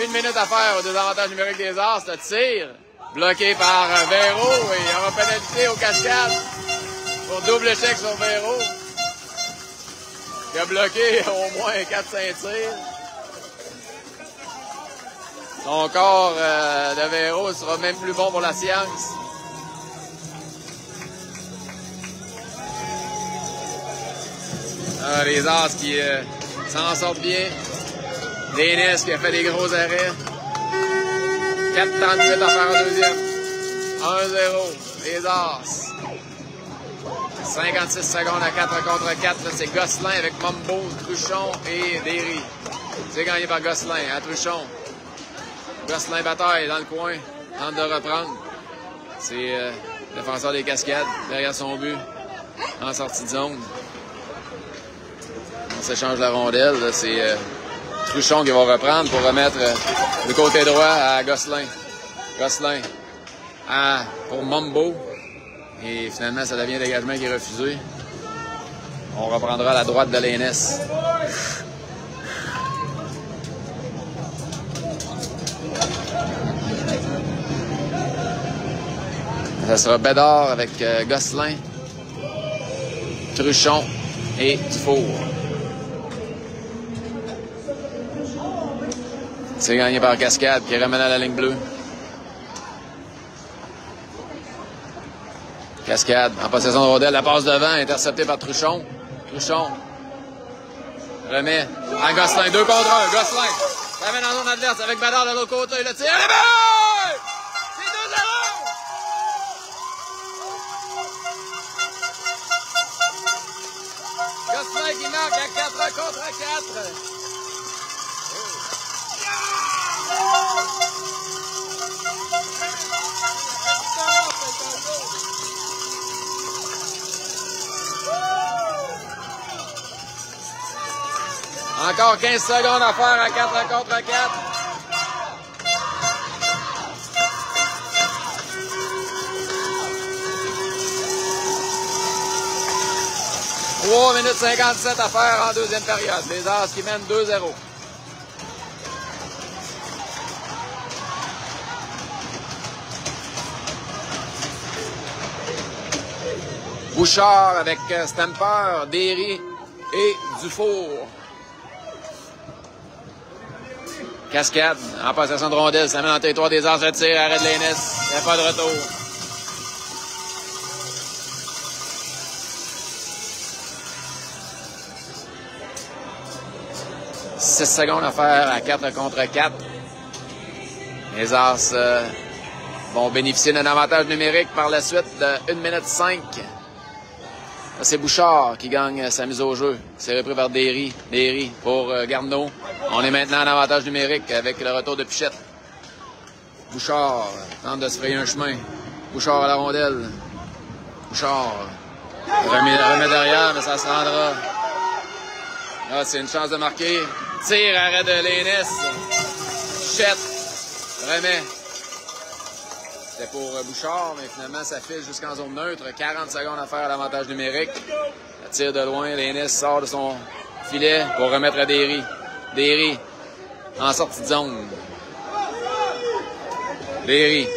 1 minute à faire au désavantage numérique des As. Le tir bloqué par Véro. Et il y aura pénalité aux Cascades pour double échec sur Véro. Qui a bloqué au moins 4-5 tirs. Son corps de Véro sera même plus bon pour la science. Les As qui s'en sortent bien. L'Aînesse qui a fait des gros arrêts. 4:38 à faire en deuxième. 1-0. Les As. 56 secondes à 4 contre 4. C'est Gosselin avec Mumbo, Truchon et Derry. C'est gagné par Gosselin à Truchon. Gosselin bataille dans le coin. Tente de reprendre. C'est défenseur des Cascades derrière son but. En sortie de zone. On s'échange la rondelle. C'est Truchon qui va reprendre pour remettre du côté droit à Gosselin. Gosselin pour Mumbo. Et finalement, ça devient un dégagement qui est refusé. On reprendra à la droite de l'Aînesse. Ça sera Bédard avec Gosselin, Truchon et Dufour. C'est gagné par Cascade qui ramène à la ligne bleue. Cascade en possession de rondelle. La passe devant, interceptée par Truchon. Truchon remet à Gosselin. 2 contre 1. Gosselin ramène en zone adverse avec Bédard de l'autre côté. Le tir. C'est 2-0! contre 4. Encore 15 secondes à faire à 4 contre 4. 3 minutes 57 à faire en deuxième période. Les As qui mènent 2-0. Bouchard avec Stamper, Derry et Dufour. Cascade en possession de rondelle. Ça mène en territoire des As. Retire, arrête l'Aînés. Il n'y a pas de retour. « 6 secondes à faire à 4 contre 4. Les As vont bénéficier d'un avantage numérique par la suite de 1 minute 5. C'est Bouchard qui gagne sa mise au jeu. C'est repris par Derry. Derry pour Garneau. On est maintenant en avantage numérique avec le retour de Pichette. Bouchard tente de se frayer un chemin. Bouchard à la rondelle. Bouchard remet derrière, mais ça se rendra. Là, c'est une chance de marquer. Tire, arrêt de l'Aînés. Pichette remet. C'était pour Bouchard, mais finalement, ça file jusqu'en zone neutre. 40 secondes à faire à l'avantage numérique. Le tire de loin. L'Aînés sort de son filet pour remettre à Derry. Derry en sortie de zone. Derry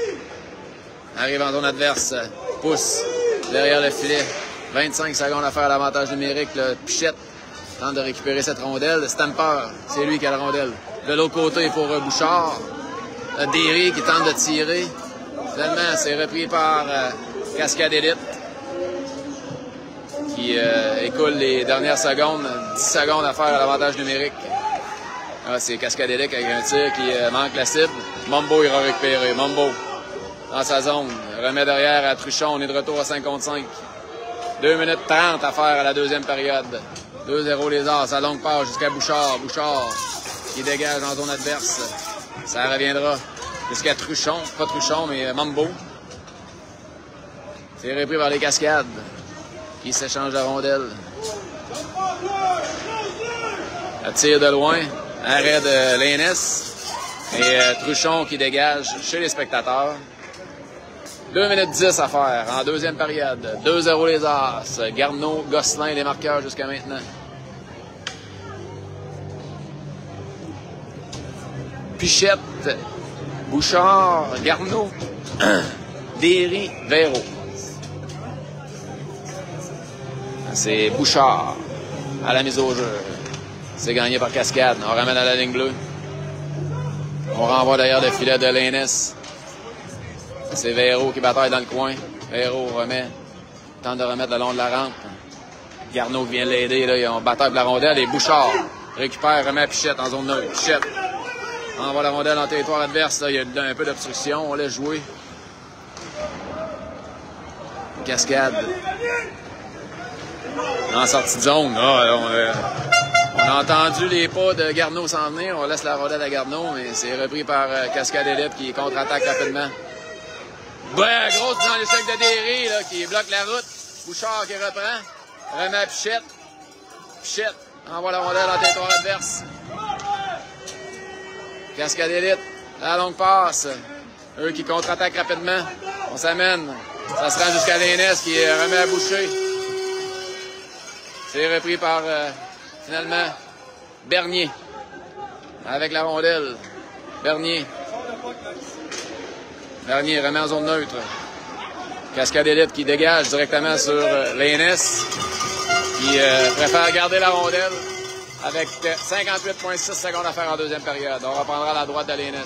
arrive en zone adverse. Pousse derrière le filet. 25 secondes à faire à l'avantage numérique. Le Pichette tente de récupérer cette rondelle. Stamper, c'est lui qui a la rondelle. De l'autre côté pour Bouchard. Derry qui tente de tirer. Finalement, c'est repris par Cascade Elite qui écoule les dernières secondes. 10 secondes à faire à l'avantage numérique. Ah, c'est Cascade Elite avec un tir qui manque la cible. Mumbo ira récupérer. Mumbo dans sa zone. Remet derrière à Truchon. On est de retour à 5 contre 5. 2 minutes 30 à faire à la deuxième période. 2-0 les As. À longue passe jusqu'à Bouchard. Bouchard qui dégage en zone adverse. Ça reviendra jusqu'à Truchon. Pas Truchon, mais Mumbo. C'est repris par les Cascades qui s'échangent la rondelle. Le tir de loin. Arrêt de l'Aînés. Et Truchon qui dégage chez les spectateurs. 2 minutes 10 à faire en deuxième période. 2-0 les As. Garneau, Gosselin, les marqueurs jusqu'à maintenant. Pichette, Bouchard, Garneau, Derry, Véro. C'est Bouchard à la mise au jeu. C'est gagné par Cascade. On ramène à la ligne bleue. On renvoie derrière le filet de l'Aînés. C'est Véro qui bataille dans le coin. Véro remet. Tente de remettre le long de la rampe. Garneau vient l'aider. Là, ils ont bataille pour la rondelle. Et Bouchard récupère, remet Pichette en zone neutre. Pichette envoie la rondelle en territoire adverse. Là, il y a un peu d'obstruction. On laisse jouer. Cascade. En sortie de zone. On a entendu les pas de Garneau s'en venir. On laisse la rondelle à Garneau, mais c'est repris par Cascade Elite qui contre-attaque rapidement. Ouais, grosse dans l'échec de Derry là, qui bloque la route. Bouchard qui reprend. Remet à Pichette. Pichette envoie la rondelle en territoire adverse. Cascade Elite, la longue passe. Eux qui contre-attaquent rapidement. On s'amène. Ça se rend jusqu'à l'Aînés qui remet à Boucher. C'est repris par, finalement, Bernier. Avec la rondelle. Bernier. Bernier remet en zone neutre. Cascade Elite qui dégage directement sur l'Aînés. Qui préfère garder la rondelle. Avec 58,6 secondes à faire en deuxième période. On reprendra à la droite de l'Aînés.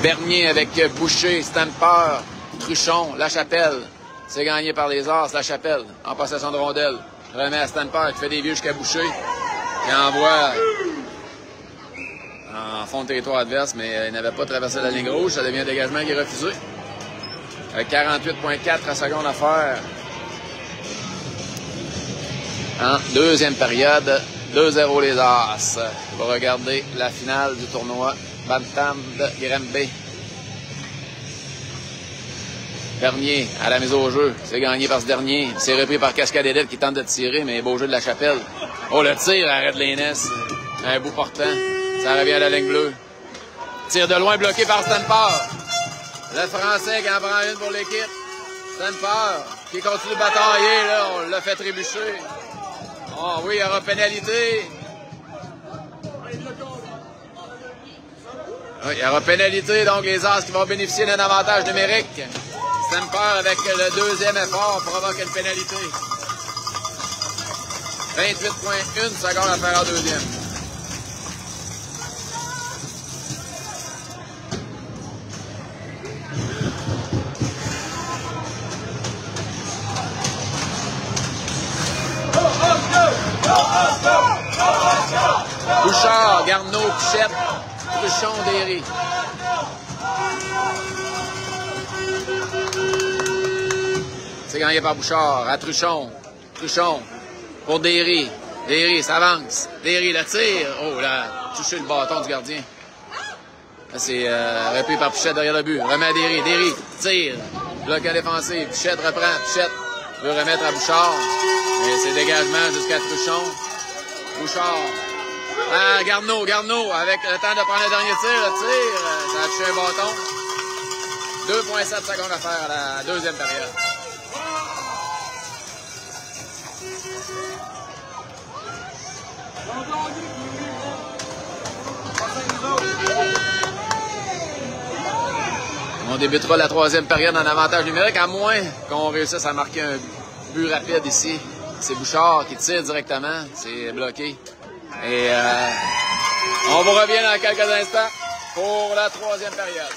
Bernier avec Boucher, Stamper, Truchon, Lachapelle. C'est gagné par les As, Lachapelle, en possession de rondelle. Remet à Stamper qui fait des vieux jusqu'à Boucher. Qui envoie fond de territoire adverse, mais il n'avait pas traversé la ligne rouge. Ça devient un dégagement qui est refusé. Avec 48,4 secondes à faire. En deuxième période, 2-0 les As. On va regarder la finale du tournoi Bantam de Granby. Dernier à la mise au jeu. C'est gagné par ce dernier. C'est repris par Cascadedette qui tente de tirer, mais beau jeu de la Chapelle. Oh, le tir arrête l'Aînesse. Un bout portant. Ça revient à la ligne bleue. Tir de loin bloqué par Stamper. Le Français qui en prend une pour l'équipe. Stamper qui continue de batailler. Là, on l'a fait trébucher. Oh oui, il y aura pénalité. Oui, il y aura pénalité, donc les As qui vont bénéficier d'un avantage numérique. Stamper, avec le deuxième effort, provoque une pénalité. 28,1 secondes à faire en deuxième. Bouchard, Garneau, Pichette, Truchon, Derry. C'est gagné par Bouchard à Truchon. Truchon pour Derry. Derry s'avance. Derry le tire. Oh là, touché le bâton du gardien. Là, c'est repris par Pichette derrière le but. Remet à Derry. Derry tire. Bloc à défensif. Pichette reprend. Pichette veut remettre à Bouchard. Et c'est dégagement jusqu'à Truchon. Bouchard. Ah, Garneau, avec le temps de prendre le dernier tir. Le tir, ça a touché un bâton. 2,7 secondes à faire à la deuxième période. On débutera la troisième période en avantage numérique, à moins qu'on réussisse à marquer un but rapide ici. C'est Bouchard qui tire directement. C'est bloqué. Et on vous revient dans quelques instants pour la troisième période.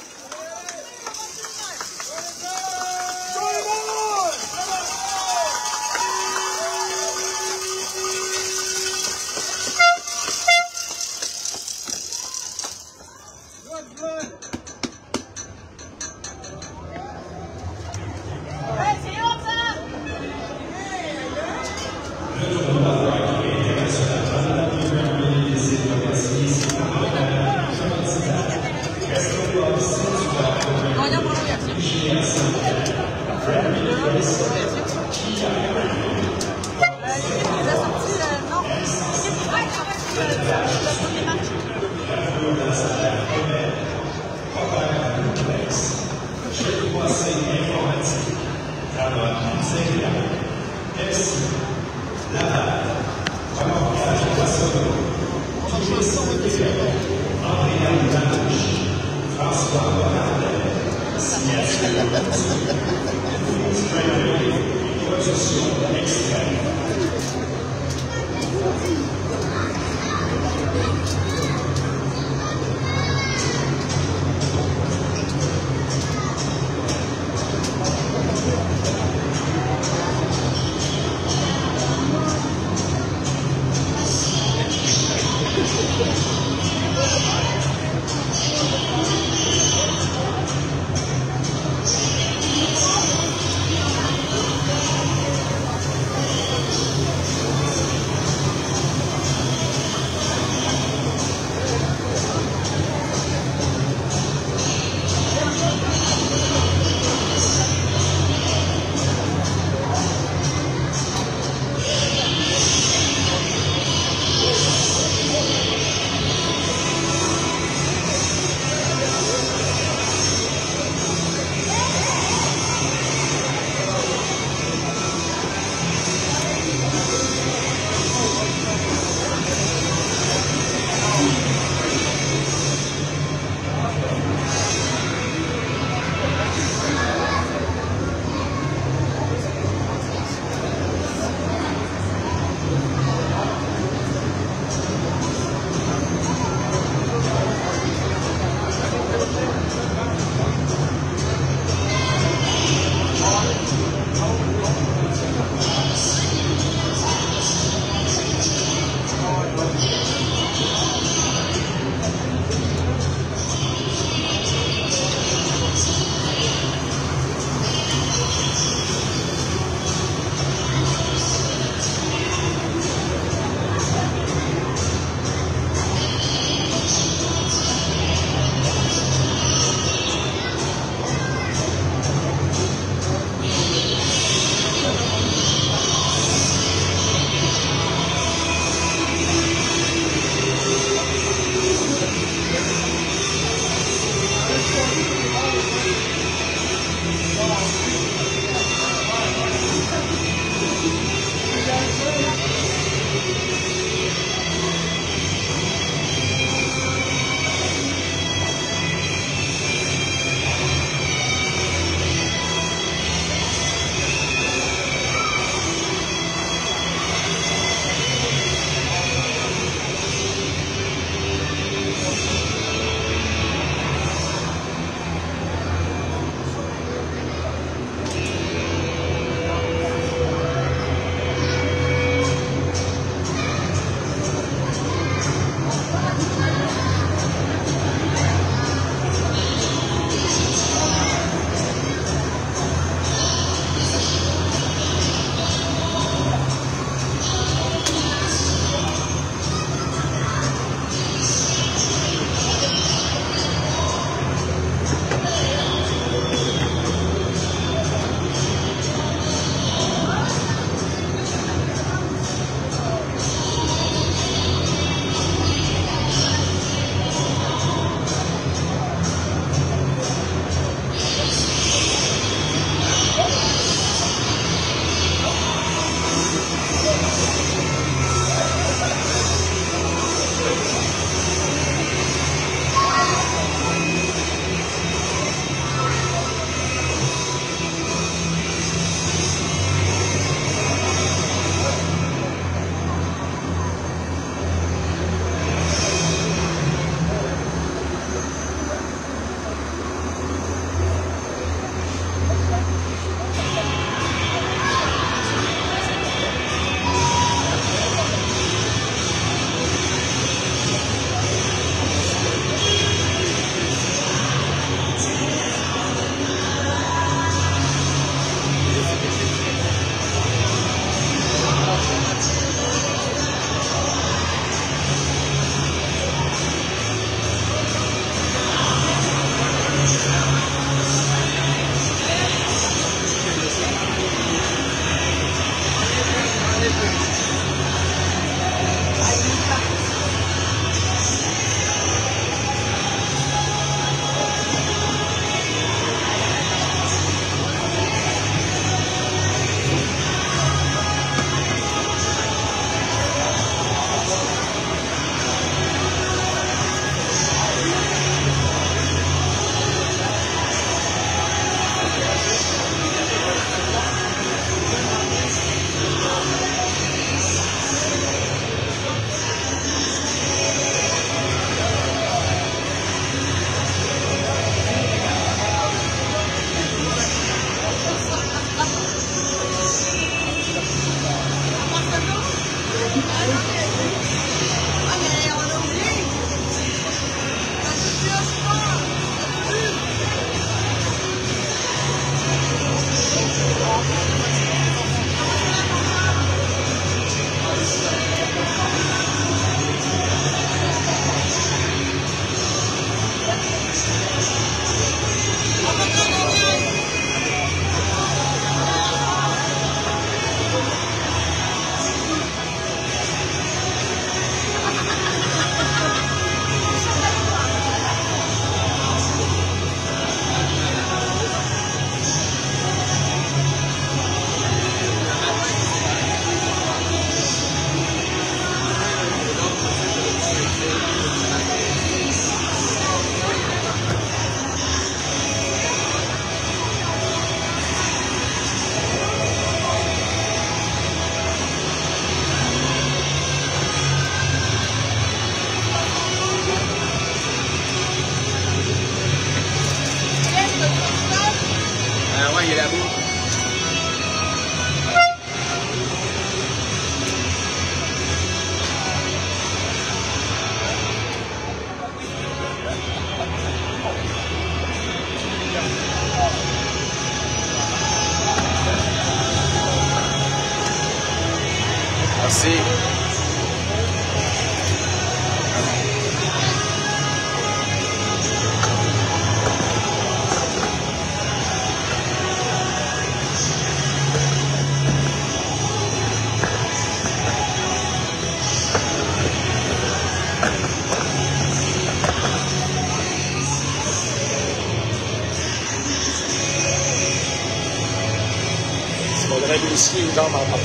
ici, il dort en bas.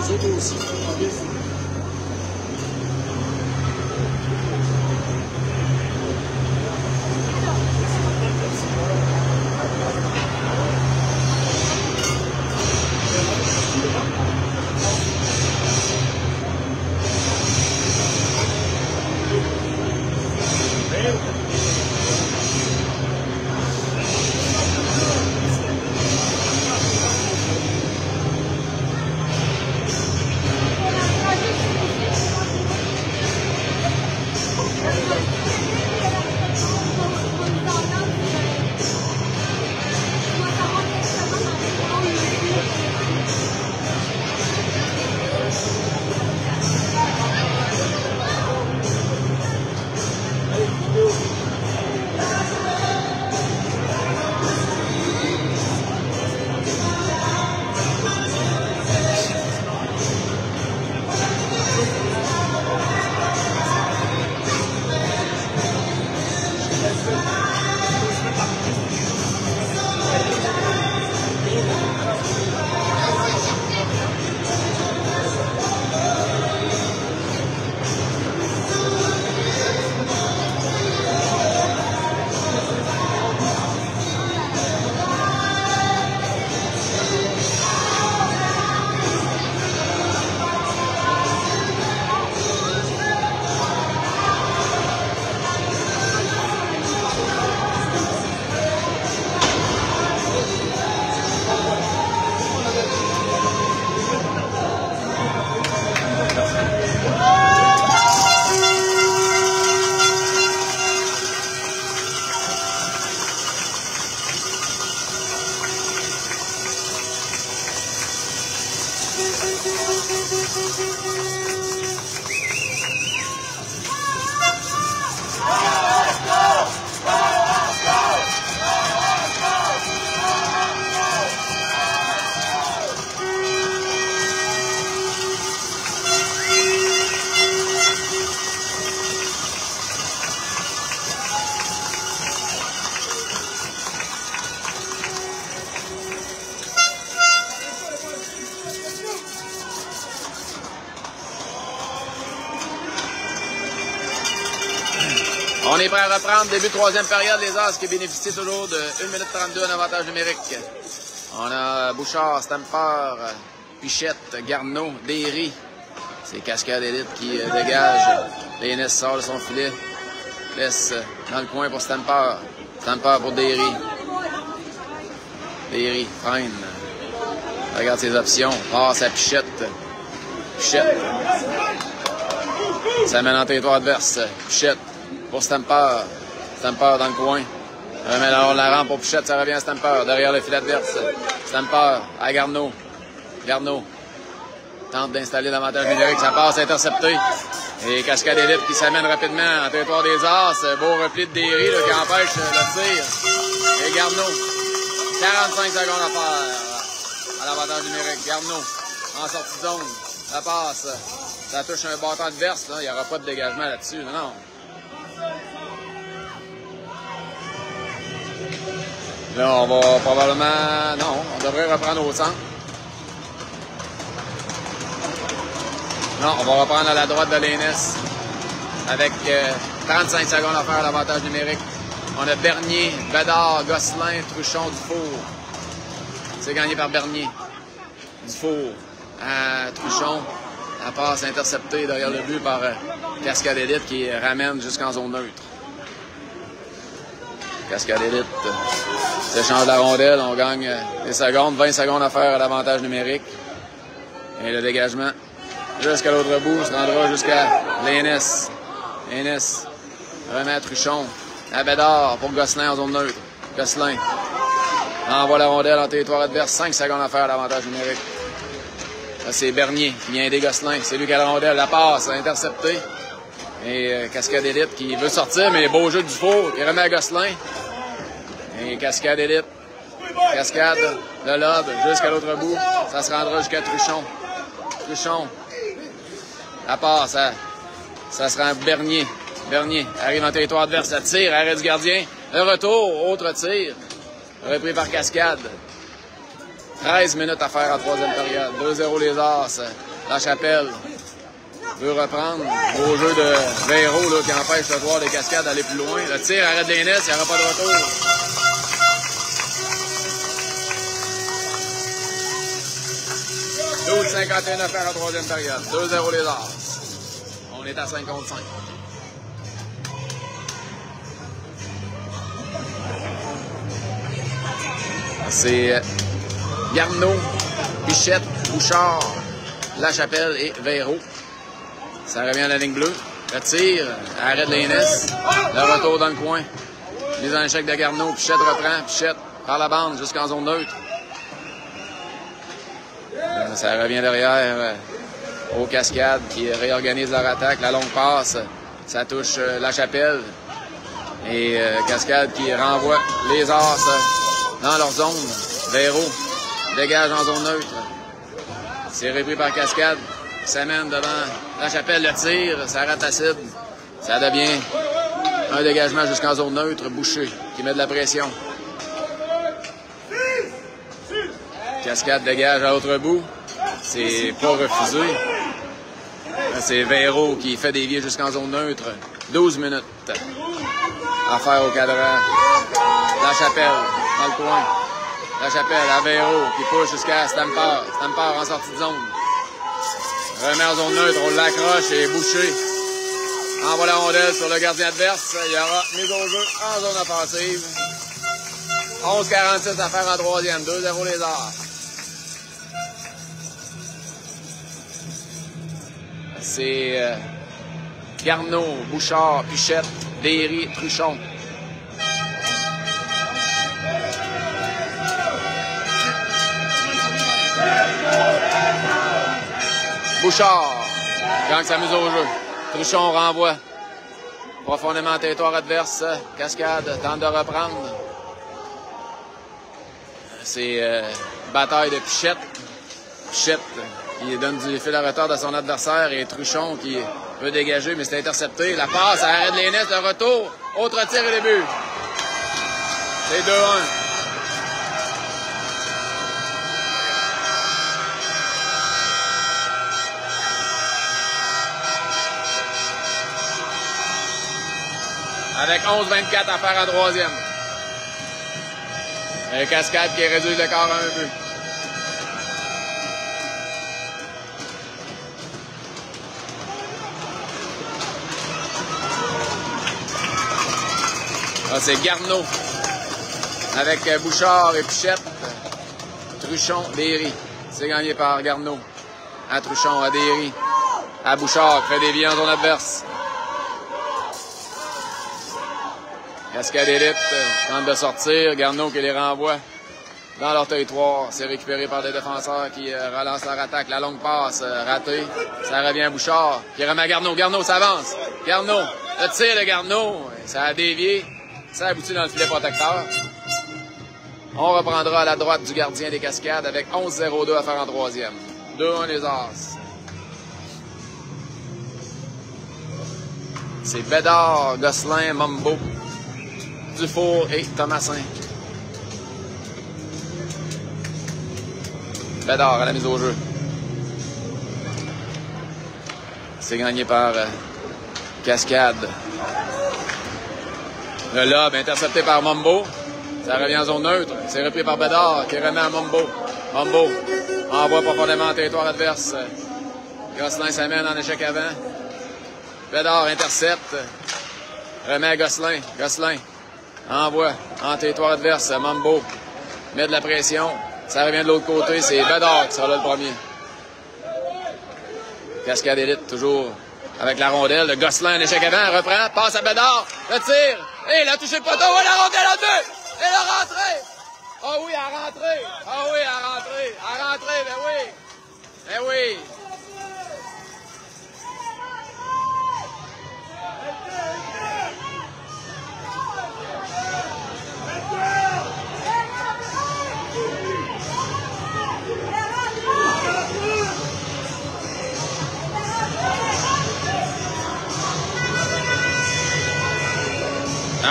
Les autres aussi. On est prêt à reprendre. Début de troisième période, les As qui bénéficient toujours de 1 minute 32 en avantage numérique. On a Bouchard, Stamper, Pichette, Garneau, Derry. C'est Cascade Élite qui dégage. Lénis sort de son filet. Laisse dans le coin pour Stamper. Stamper pour Derry. Derry, freine. Regarde ses options. Passe à Pichette. Pichette. Ça mène en territoire adverse. Pichette. Pour Stamper. Stamper dans le coin. Remet la rampe pour Pichette, ça revient à Stamper. Derrière le filet adverse. Stamper à Garneau. Garneau tente d'installer l'avantage numérique. Ça passe intercepté. Et Cascade Élite qui s'amène rapidement en territoire des As. Beau repli de Derry qui empêche le tir. Et Garneau. 45 secondes à faire à l'avantage numérique. Garneau en sortie de zone. Ça passe. Ça touche un bâton adverse. Il n'y aura pas de dégagement là-dessus. Non. Là, on va probablement... Non, on devrait reprendre au centre. Non, on va reprendre à la droite de Lénis. Avec 35 secondes à faire l'avantage numérique. On a Bernier, Bédard, Gosselin, Truchon, Dufour. C'est gagné par Bernier. Dufour à Truchon. La passe interceptée derrière le but par Cascade Élite qui ramène jusqu'en zone neutre. Cascade Élite s'échange la rondelle, on gagne des secondes, 20 secondes à faire à l'avantage numérique. Et le dégagement jusqu'à l'autre bout se rendra jusqu'à Lénis. Lénis remet à Truchon, à Bédard pour Gosselin en zone neutre. Gosselin envoie la rondelle en territoire adverse, 5 secondes à faire à l'avantage numérique. C'est Bernier qui vient aider Gosselin. C'est lui qui a la rondelle. La passe interceptée. Et Cascade Élite qui veut sortir, mais beau jeu du four qui remet à Gosselin. Et Cascade Élite. Cascade, le lob jusqu'à l'autre bout. Ça se rendra jusqu'à Truchon. Truchon. La passe, ça se rend Bernier. Bernier arrive en territoire adverse. Ça tire, arrêt du gardien. Le retour, autre tir. Repris par Cascade. 13 minutes à faire en troisième période. 2-0 les As. La Chapelle veut reprendre. Beau jeu de Véro là, qui empêche le joueur des Cascades d'aller plus loin. Le tir arrête les Nes, il n'y aura pas de retour. « 12-51 à faire en troisième période. 2-0 les As. On est à 5 contre 5. C'est Garneau, Pichette, Bouchard, La Chapelle et Véro. Ça revient à la ligne bleue. Le tir, arrête les Nes. Le retour dans le coin. Mise en échec de Garneau. Pichette reprend. Pichette par la bande jusqu'en zone neutre. Ça revient derrière aux Cascades qui réorganisent leur attaque. La longue passe, ça touche La Chapelle. Et Cascade qui renvoie les As dans leur zone. Véro dégage en zone neutre. C'est repris par Cascade. S'amène devant La Chapelle. Le tir, ça rate la cible. Ça devient un dégagement jusqu'en zone neutre. Boucher qui met de la pression. Cascade dégage à l'autre bout. C'est pas refusé. C'est Véro qui fait dévier jusqu'en zone neutre. 12 minutes à faire au cadran. La Chapelle dans le coin. La Chapelle à Véro qui pousse jusqu'à Stamper. Stamper en sortie de zone. Remet en zone neutre, on l'accroche et Boucher envoie la rondelle sur le gardien adverse. Il y aura mise au jeu en zone offensive. 11-46 à faire en troisième. 2-0 les As. C'est Garneau, Bouchard, Pichette, Derry, Truchon. Bouchard gagne sa mise au jeu. Truchon renvoie profondément en territoire adverse. Cascade tente de reprendre. C'est bataille de Pichette. Pichette qui donne du fil à retard à son adversaire et Truchon qui veut dégager, mais c'est intercepté. La passe, ça arrête les Nes, le retour. Autre tir et début. C'est 2-1. Avec 11-24 à faire en troisième. Et Cascade qui réduit le corps un peu. Ah, c'est Garneau avec Bouchard et Pichette. Truchon, Derry. C'est gagné par Garneau. À Truchon, à Derry. À Bouchard qui fait dévier en zone adverse. Cascade Élite tente de sortir. Garneau qui les renvoie dans leur territoire. C'est récupéré par les défenseurs qui relancent leur attaque. La longue passe ratée. Ça revient à Bouchard qui remet à Garneau. Garneau s'avance. Garneau, le tir de Garneau. Ça a dévié. Ça aboutit dans le filet protecteur. On reprendra à la droite du gardien des Cascades avec 11-02 à faire en troisième. 2-1 les As. C'est Bédard, Gosselin, Mombo, Dufour et Thomasin. Bédard à la mise au jeu. C'est gagné par Cascade. Le lob intercepté par Mombo. Ça revient en zone neutre. C'est repris par Bédard qui remet à Mombo. Mombo envoie profondément en territoire adverse. Gosselin s'amène en échec avant. Bédard intercepte. Remet à Gosselin. Gosselin envoie en territoire adverse. Mombo met de la pression. Ça revient de l'autre côté. C'est Bédard qui sera là le premier. Cascade Élite toujours avec la rondelle. Le Gosselin en échec avant. Reprend. Passe à Bédard. Le tire. Et il a touché le poteau. Oh, la rondelle en deux. Elle a rentré. Oh oui, elle a rentré. Oh oui, elle a rentré. Elle a rentré, ben oui. Eh oui!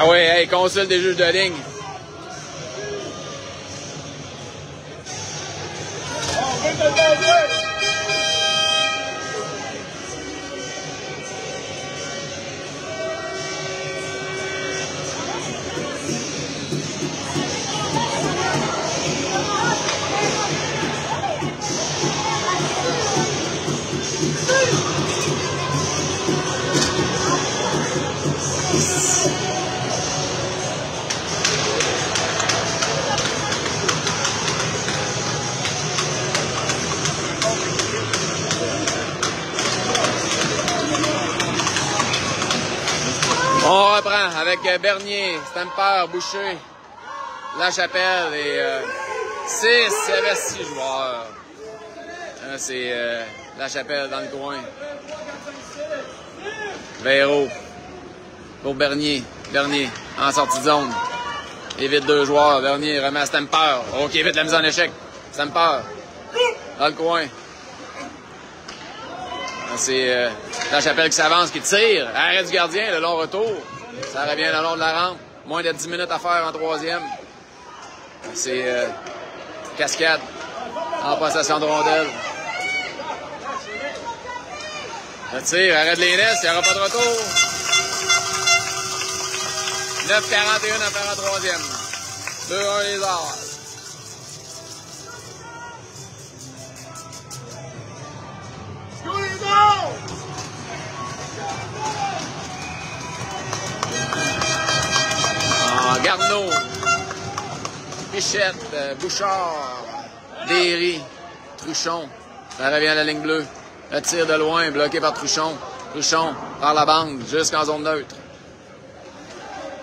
Ah oui, hey, consulte des juges de ligne. On reprend avec Bernier, Stamper, Boucher, Lachapelle et 6, il y avait 6 joueurs. C'est Lachapelle dans le coin. Véro pour Bernier. Bernier en sortie de zone. Évite 2 joueurs. Bernier remet à Stamper. OK, vite la mise en échec. Stamper dans le coin. C'est Lachapelle qui s'avance, qui tire. Arrêt du gardien, le long retour. Ça revient le long de la rampe. Moins de 10 minutes à faire en troisième. C'est Cascade en possession de rondelle. Le tir, arrêt de l'Inès, il n'y aura pas de retour. 9,41 à faire en troisième. 2-1 les Arts. Garneau, Pichette, Bouchard, Derry, Truchon. Ça revient à la ligne bleue. Le tir de loin, bloqué par Truchon. Truchon par la bande, jusqu'en zone neutre.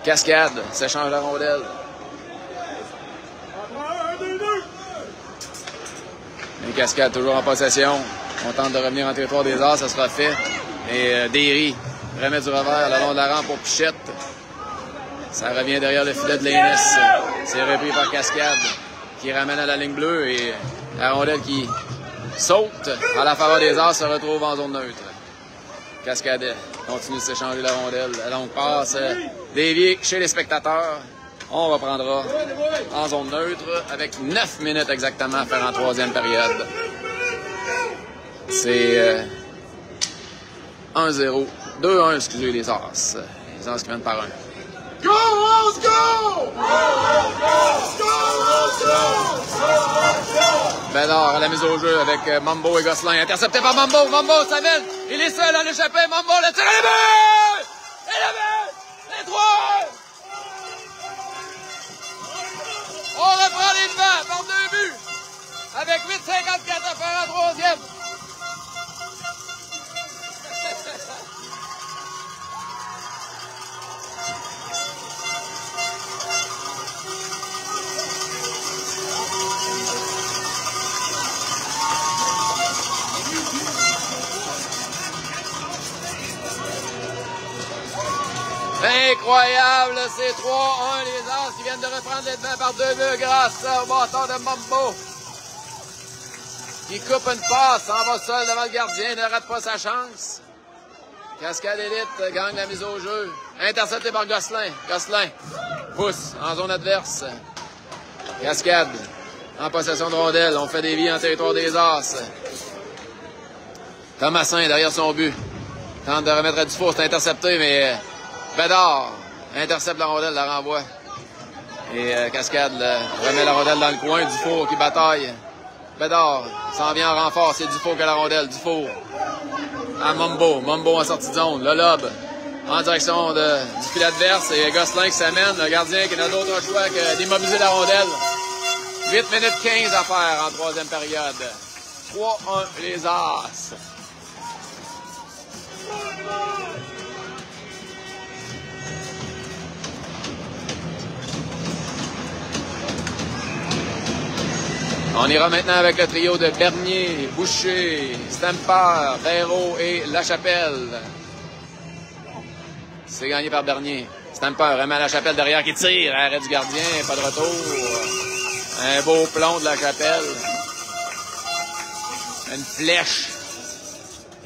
Cascade, s'échange la rondelle. Et Cascade toujours en possession. On tente de revenir en territoire des Arts, ça sera fait. Et Derry remet du revers le long de la rampe pour Pichette. Ça revient derrière le filet de l'Inès. C'est repris par Cascade qui ramène à la ligne bleue et la rondelle qui saute à la faveur des Arts se retrouve en zone neutre. Cascade continue de s'échanger la rondelle. Donc passe déviée chez les spectateurs. On reprendra en zone neutre avec 9 minutes exactement à faire en troisième période. C'est 1-0. 2-1, excusez les As. Les As qui viennent par 1. Go, Rose, go! Bédard à la mise au jeu avec Mambo et Gosselin. Intercepté par Mambo. Mambo s'amène. Il est seul à l'échapper. Mambo le tir à la but! Et le but! Les 3! On reprend les devants par 2 buts. Avec 8,54 à faire en troisième. Incroyable, c'est 3-1 les As qui viennent de reprendre les devants par 2 buts grâce au bâton de Mambo. Qui coupe une passe, s'en va seul devant le gardien, ne rate pas sa chance. Cascade Élite gagne la mise au jeu. Intercepté par Gosselin. Gosselin pousse en zone adverse. Cascade en possession de rondelle. On fait des vies en territoire des As. Thomasin derrière son but. Tente de remettre à Dufour, c'est intercepté, mais Bédard intercepte la rondelle, la renvoie. Et Cascade remet la rondelle dans le coin. Dufour qui bataille. Bédard s'en vient en renfort. C'est Dufour qui a la rondelle. Dufour à Mambo. Mambo en sortie de zone. Le lobe en direction du filet adverse. Et Gosselin qui s'amène. Le gardien qui n'a d'autre choix que d'immobiliser la rondelle. 8 minutes 15 à faire en troisième période. 3-1 les As. On ira maintenant avec le trio de Bernier, Boucher, Stamper, Béraud et Lachapelle. C'est gagné par Bernier. Stamper remet Lachapelle derrière qui tire. Arrêt du gardien, pas de retour. Un beau plomb de Lachapelle. Une flèche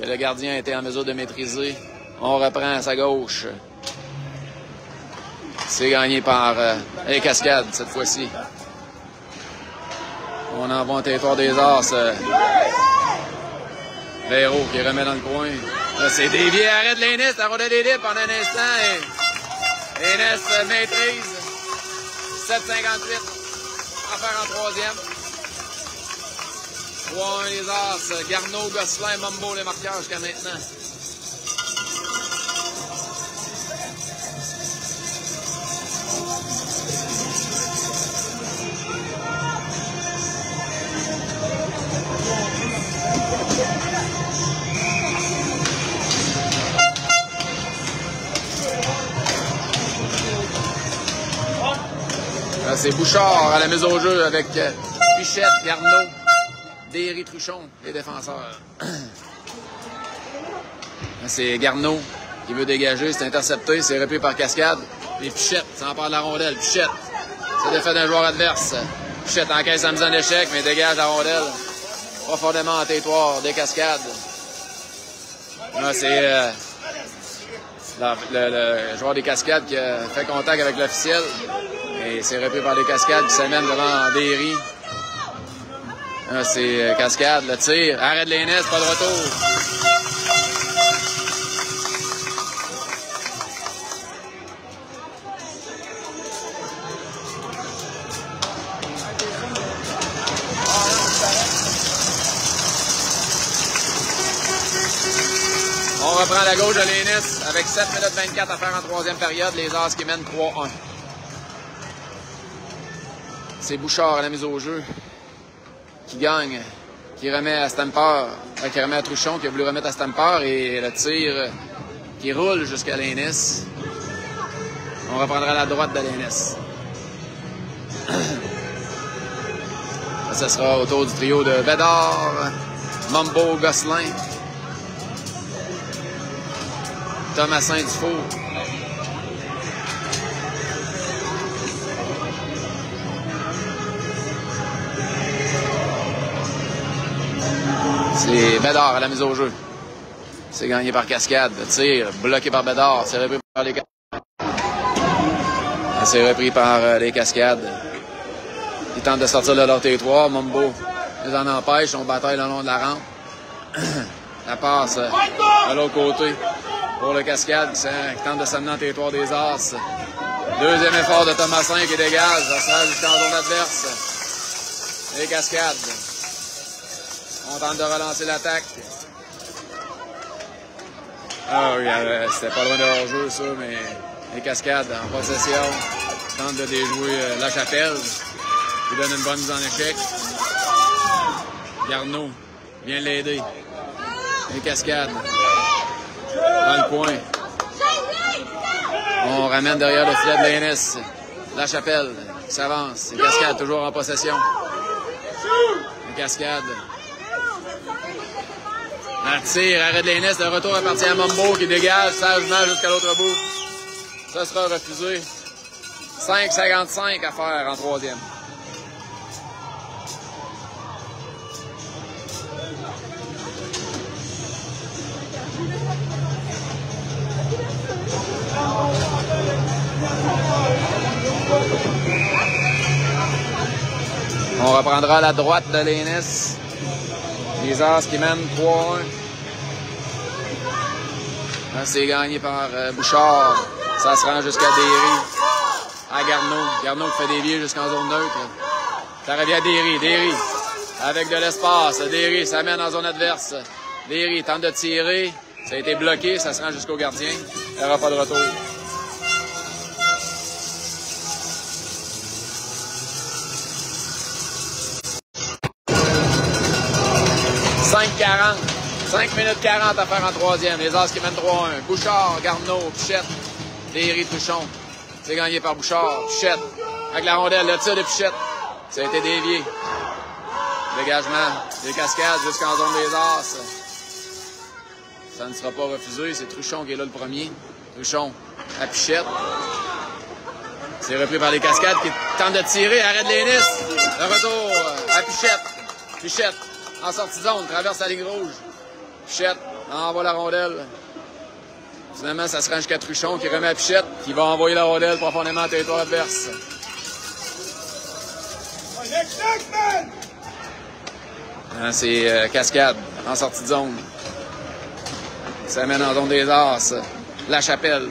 que le gardien était en mesure de maîtriser. On reprend à sa gauche. C'est gagné par les Cascades cette fois-ci. On envoie un territoire des As. Véro qui remet dans le coin. Là, c'est dévié. Arrête l'Énis. La rondelle est libre pendant un instant. Énis maîtrise. 7,58. En faire en troisième. 3-1 les As. Garneau, Gosselin, Mumbo les marqueurs jusqu'à maintenant. C'est Bouchard à la mise au jeu avec Pichette, Garneau, Derry, Truchon, les défenseurs. C'est Garneau qui veut dégager, c'est intercepté, c'est repris par Cascade. Et Pichette s'empare de la rondelle. Pichette, c'est l'effet d'un joueur adverse. Pichette encaisse la mise en échec, mais dégage la rondelle. Profondément en territoire des Cascades. C'est le joueur des Cascades qui a fait contact avec l'officiel. Et c'est repris par les Cascades qui s'amènent devant Derry. C'est Cascade, le tir. Arrête l'Énis, pas de retour. On reprend la gauche de l'Énis avec 7 minutes 24 à faire en troisième période. Les As qui mènent 3-1. C'est Bouchard à la mise au jeu qui gagne, qui remet à Stamper, qui remet à Truchon, qui a voulu remettre à Stamper et le tir qui roule jusqu'à l'Énis. On reprendra la droite de l'Énis. Ça sera autour du trio de Bédard, Mumbo, Gosselin, Thomasin Dufour. C'est Bédard à la mise au jeu. C'est gagné par Cascade. Le tir bloqué par Bédard. C'est repris par les Cascades. C'est repris par les Cascades. Ils tentent de sortir de leur territoire. Mumbo les en empêche. On bataille le long de la rampe. La passe de l'autre côté pour le Cascade qui tente de s'amener dans le territoire des As. Deuxième effort de Thomasin qui dégage. Ça sert jusqu'en zone adverse. Les Cascades. On tente de relancer l'attaque. Ah oui, c'était pas loin de hors-jeu, ça, mais les Cascades en possession tentent de déjouer Lachapelle. Il donne une bonne mise en échec. Garneau vient l'aider. Les Cascades dans le coin. On ramène derrière le filet de l'Énis. Lachapelle qui s'avance. Les Cascades toujours en possession. Les Cascades. Un tir, arrête l'Énis, le retour appartient à Mumbo qui dégage sagement jusqu'à l'autre bout. Ça sera refusé. 5,55 à faire en troisième. On reprendra la droite de l'Énis. Les As qui mènent 3-1. C'est gagné par Bouchard. Ça se rend jusqu'à Derry. À Garneau. Garneau qui fait dévier jusqu'en zone neutre. Ça revient à Derry. Derry avec de l'espace. Derry s'amène en zone adverse. Derry tente de tirer. Ça a été bloqué. Ça se rend jusqu'au gardien. Il n'y aura pas de retour. 5 minutes 40 à faire en troisième. Les As qui mènent 3-1. Bouchard, Garneau, Pichette, Derry, Truchon. C'est gagné par Bouchard. Pichette avec la rondelle. Le tir de Pichette. Ça a été dévié. Dégagement des cascades jusqu'en zone des As. Ça ne sera pas refusé. C'est Truchon qui est là le premier. Truchon à Pichette. C'est repris par les cascades qui tentent de tirer. Arrête Lénis. Le retour à Pichette. Pichette en sortie de zone. Traverse la ligne rouge. Pichette envoie la rondelle. Finalement, ça se rend jusqu'à Truchon qui remet à Pichette. Qui va envoyer la rondelle profondément en territoire adverse. C'est Cascade en sortie de zone. Ça mène en zone des As. La Chapelle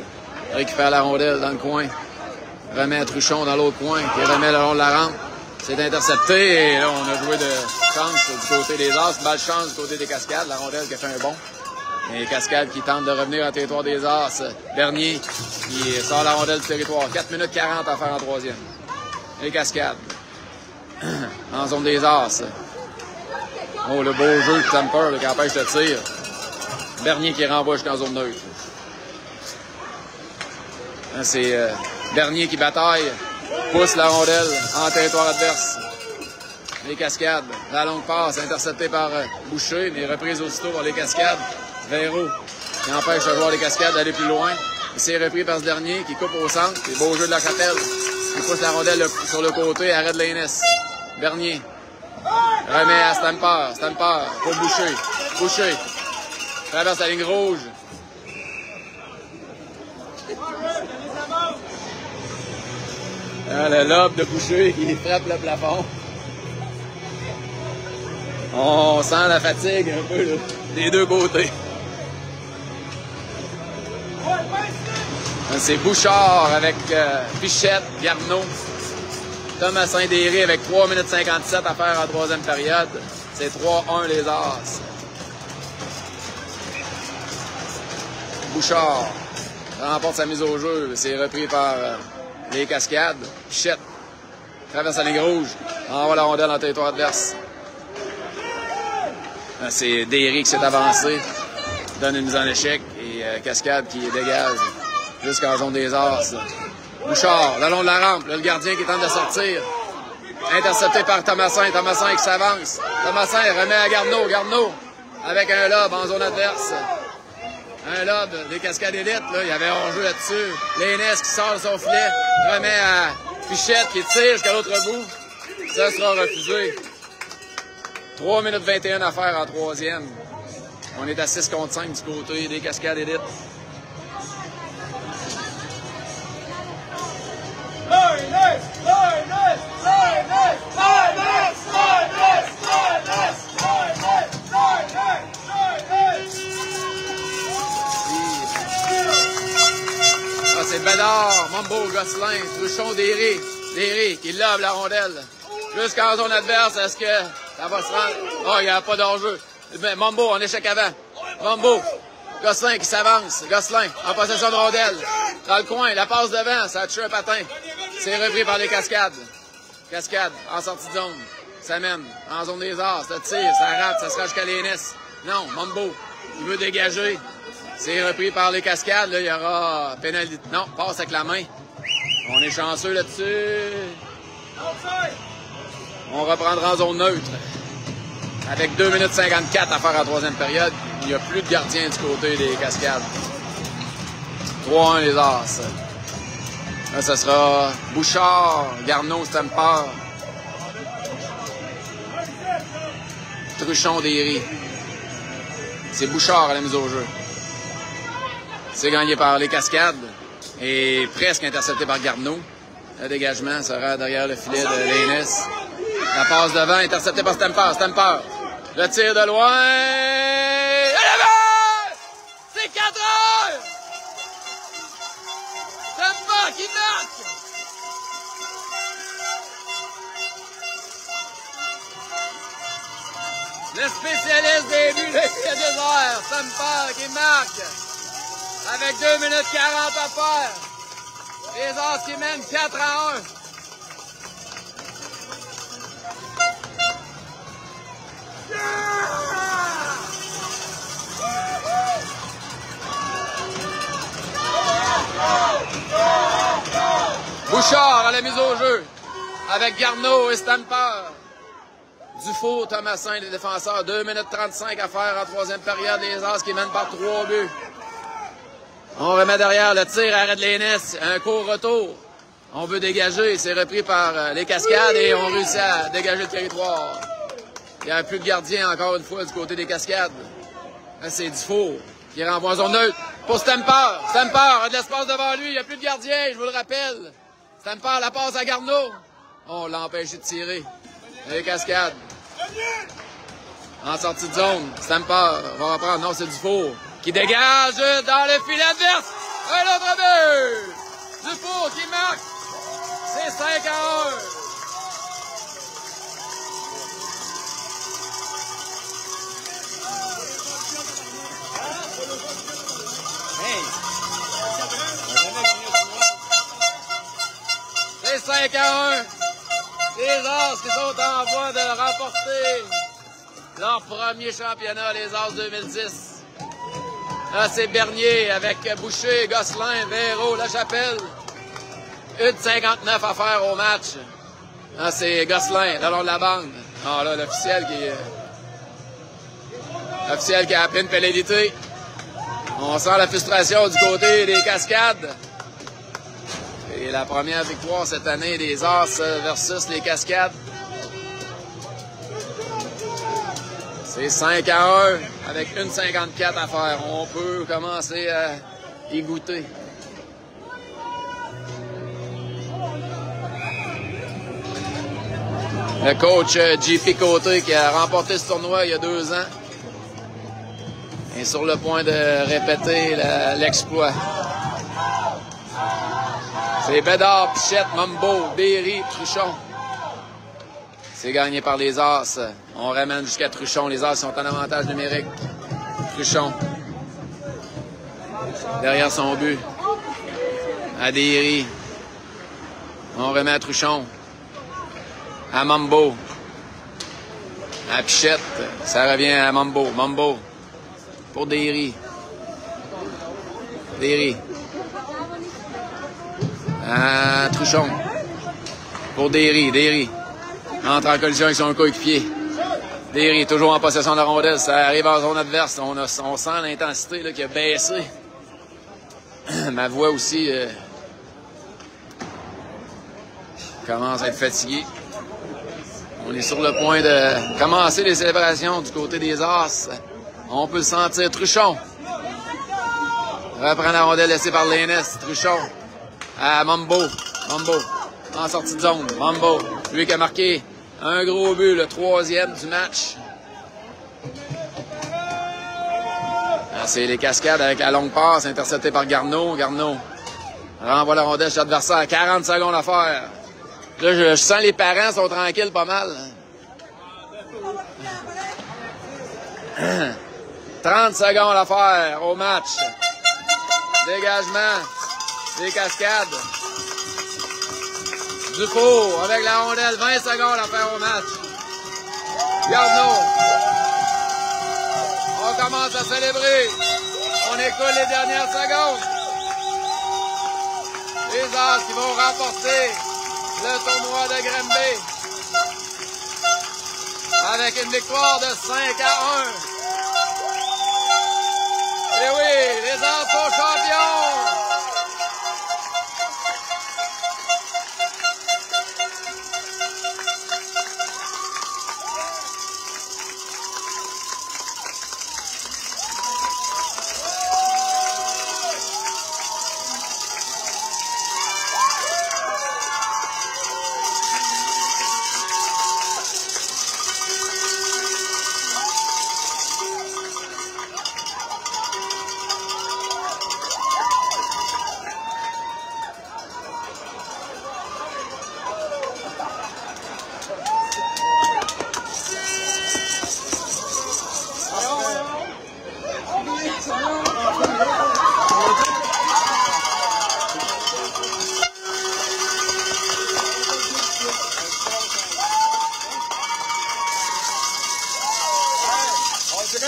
récupère la rondelle dans le coin. Remet à Truchon dans l'autre coin qui remet le long de la rampe. C'est intercepté et là on a joué de chance du côté des As. Balle chance du côté des Cascades. La rondelle qui a fait un bond. Et Cascade qui tente de revenir en territoire des As. Bernier qui sort la rondelle du territoire. 4 minutes 40 à faire en troisième. Les Cascades. En zone des As. Oh, le beau jeu de Tamper qui empêche le tir. Bernier qui renvoie jusqu'en zone neutre. C'est Bernier qui bataille, pousse la rondelle en territoire adverse. Les Cascades, la longue passe interceptée par Boucher, mais reprise aussitôt par les Cascades. Véro qui empêche le joueur des Cascades d'aller plus loin. C'est repris par ce dernier qui coupe au centre. C'est beau jeu de la Chapelle qui pousse la rondelle sur le côté, arrête Lénis. Bernier remet à Stamper. Stamper pour Boucher. Boucher traverse la ligne rouge. Le lobe de Boucher qui frappe le plafond. On sent la fatigue un peu là, des deux côtés. C'est Bouchard avec Pichette, Garneau. Thomasin Derry avec 3 minutes 57 à faire en troisième période. C'est 3-1 les As. Bouchard remporte sa mise au jeu. C'est repris par les Cascades. Pichette traverse la ligne rouge. Envoie la rondelle en territoire adverse. C'est Derry qui s'est avancé. Donne une mise en échec. Et Cascade qui dégage jusqu'en zone des As. Bouchard, le long de la rampe. Là, le gardien qui tente de sortir. Intercepté par Thomasin. Thomasin qui s'avance. Thomasin remet à Garneau. Garneau avec un lobe en zone adverse. Un lobe des Cascades élites. Là, il y avait un jeu là-dessus. Lénis qui sort de son filet. Remet à Pichette qui tire jusqu'à l'autre bout. Ça sera refusé. 3 minutes 21 à faire en troisième. On est à 6 contre 5 du côté des Cascades élites. C'est Bédard, Mambo, Gosselin, Truchon, Derry. Derry qui lobe la rondelle. Jusqu'en zone adverse, est-ce que ça va se rendre? Oh, il n'y a pas d'enjeu. Mambo en échec avant. Mambo, Gosselin qui s'avance. Gosselin en possession de rondelle. Dans le coin, la passe devant, ça a tué un patin. C'est repris par les Cascades. Cascade en sortie de zone. Ça mène en zone des As. Ça tire, ça rate, ça sera jusqu'à Lénis. Non, Mambo, il veut dégager. C'est repris par les Cascades. Là, il y aura pénalité. Non, passe avec la main. On est chanceux là-dessus. On reprendra en zone neutre. Avec 2 minutes 54 à faire en troisième période. Il n'y a plus de gardien du côté des Cascades. 3-1 les As. Là, ce sera Bouchard, Garneau, Stamper. Truchon, Derry. C'est Bouchard à la mise au jeu. C'est gagné par les Cascades et presque intercepté par Garneau. Le dégagement sera derrière le filet de Lénis. La passe devant, interceptée par Stamper. Stamper. Le tir de loin. Et la balle! C'est 4 heures! Stamper qui marque! Le spécialiste des buts des Déserts, Stamper qui marque. Avec 2 minutes 40 à faire. Les As qui mènent 4-1. Bouchard à la mise au jeu. Avec Garneau et Stamper. Dufault, Thomasin, les défenseurs. 2 minutes 35 à faire en troisième période. Les As qui mènent par 3 buts. On remet derrière le tir, arrête Lénis. Un court retour. On veut dégager. C'est repris par les Cascades et on réussit à dégager le territoire. Il n'y a plus de gardien encore une fois du côté des Cascades. C'est Dufault qui renvoie en zone neutre pour Stemper. Stemper a de l'espace devant lui. Il n'y a plus de gardien, je vous le rappelle. Stemper la passe à Garneau. On l'a empêché de tirer. Les Cascades. En sortie de zone. Stemper va reprendre. Non, c'est Dufault qui dégage dans le filet adverse. Un autre but. Dufault qui marque. C'est 5-1. C'est 5-1. Les As qui sont en voie de remporter leur premier championnat, les As 2010. Là, c'est Bernier avec Boucher, Gosselin, Véro, Lachapelle. 1,59 à faire au match. Là, c'est Gosselin, le long de la bande. Ah là, l'officiel qui a appelé une pénalité. On sent la frustration du côté des Cascades. Et la première victoire cette année des As versus les Cascades. C'est 5-1 avec 1,54 à faire. On peut commencer à y goûter. Le coach JP Côté qui a remporté ce tournoi il y a 2 ans est sur le point de répéter l'exploit. C'est Bédard, Pichette, Mumbo, Berry, Truchon. C'est gagné par les As. On ramène jusqu'à Truchon. Les As sont en avantage numérique. Truchon. Derrière son but. À Derry. On remet à Truchon. À Mumbo. À Pichette. Ça revient à Mumbo. Mumbo. Pour Derry. Derry. À Truchon. Pour Derry. Derry. Entre en collision avec son coéquipier. Derry, toujours en possession de la rondelle. Ça arrive en zone adverse. On sent l'intensité qui a baissé. Ma voix aussi commence à être fatiguée. On est sur le point de commencer les célébrations du côté des As. On peut le sentir. Truchon. Reprend la rondelle laissée par Lénis. Truchon. À Mumbo. Mumbo. En sortie de zone. Mumbo. Lui qui a marqué un gros but, le 3e du match. C'est les Cascades avec la longue passe interceptée par Garneau. Garneau renvoie la rondelle chez l'adversaire. 40 secondes à faire. Là, je sens les parents sont tranquilles pas mal. 30 secondes à faire au match. Dégagement des Cascades. Dufault avec la rondelle. 20 secondes à faire au match. Garneau. On commence à célébrer. On écoule les dernières secondes. Les As qui vont remporter le tournoi de Granby avec une victoire de 5-1. Et oui, les As sont champions!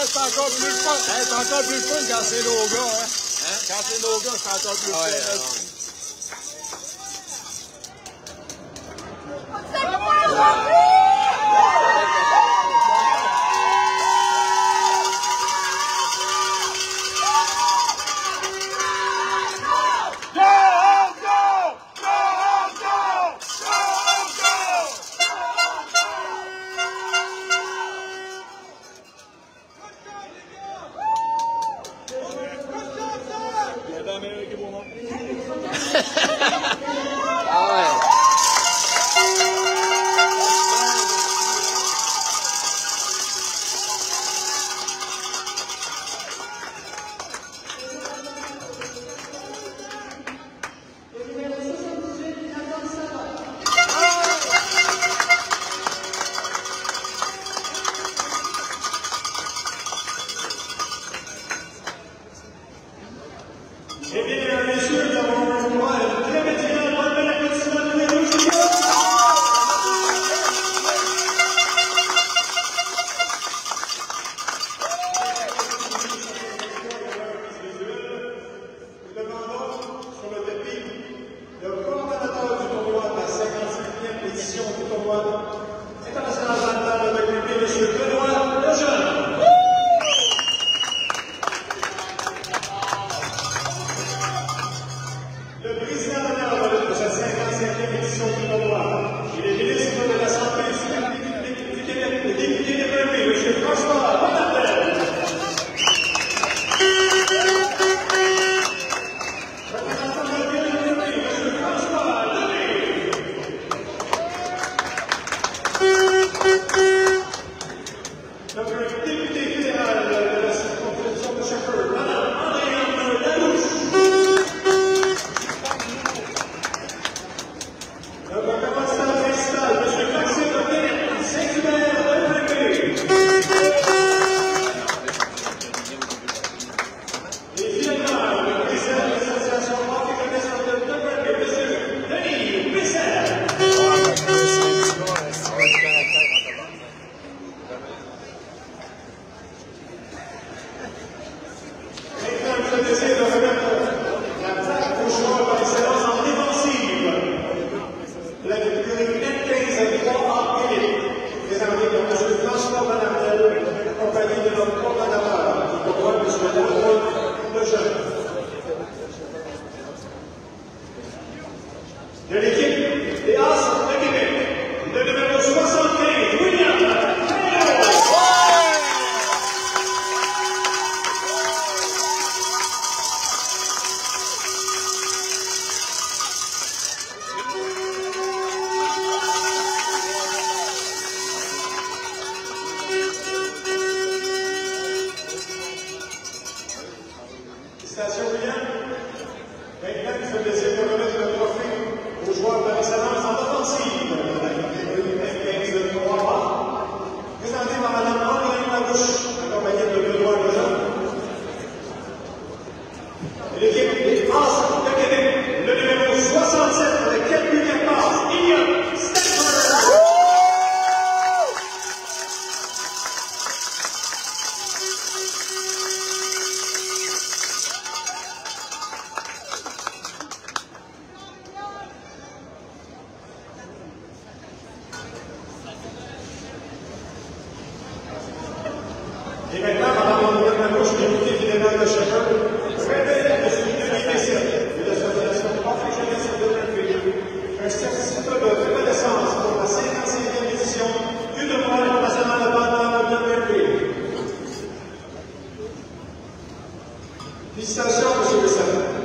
C'est encore plus fun. C'est encore plus fun quand c'est nos gars, hein? Quand c'est nos gars, c'est encore plus fun. Et maintenant, pendant mon Mamouche, député fédéral de Sherbrooke, révèle à M. Denis Messier de l'Association Africaine de l'Inférieur un certificat de reconnaissance pour la 55e édition du tournoi international de bandeur de l'Inférieur. Félicitations, M. le Sénateur.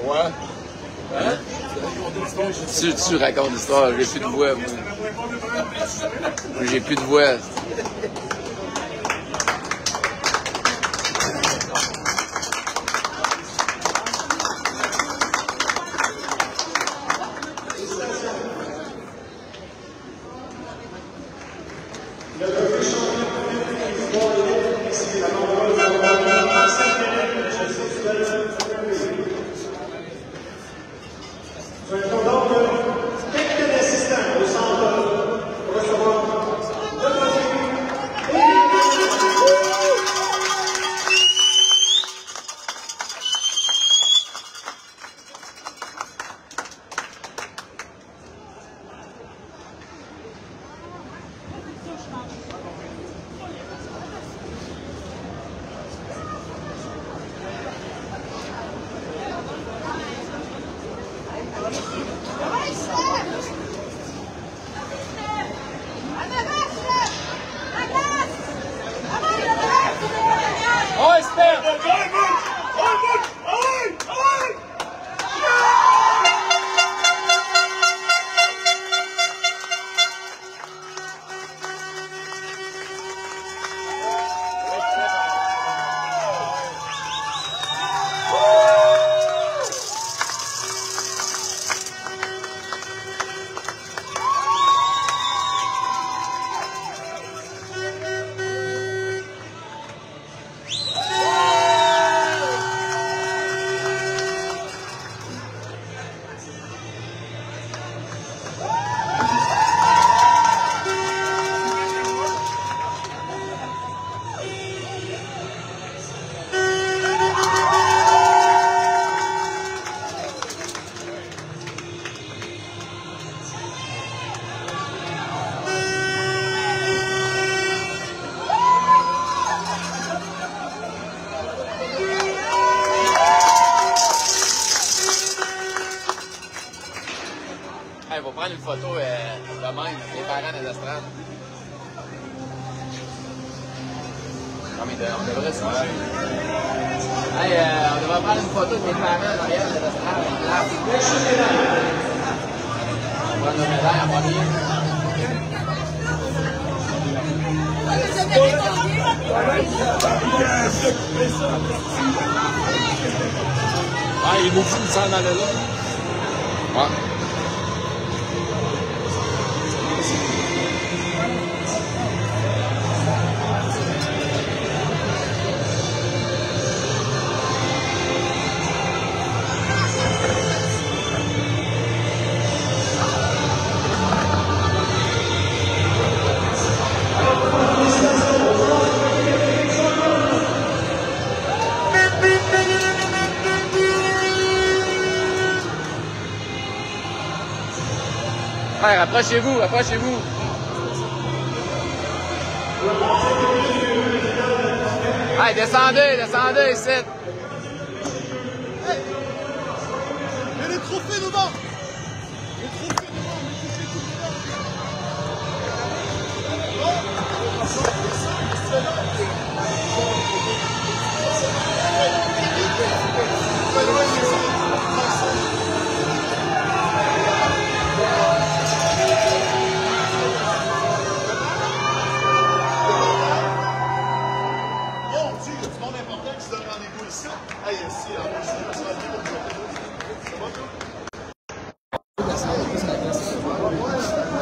Ouais. Hein? Tu racontes l'histoire, j'ai plus de voix, moi. J'ai plus de voix. prendre une photo de même, les parents des estrades. Comme on devrait se faire. Hey, on devrait prendre une photo de mes parents derrière des estrades. On va prendre nos médailles en premier. Ah, il nous dit de s'en aller là. Ouais. Frère, approchez-vous, approchez-vous. Hey, descendez, descendez, ici. Hey! Il y a les trophées devant! Les trophées devant!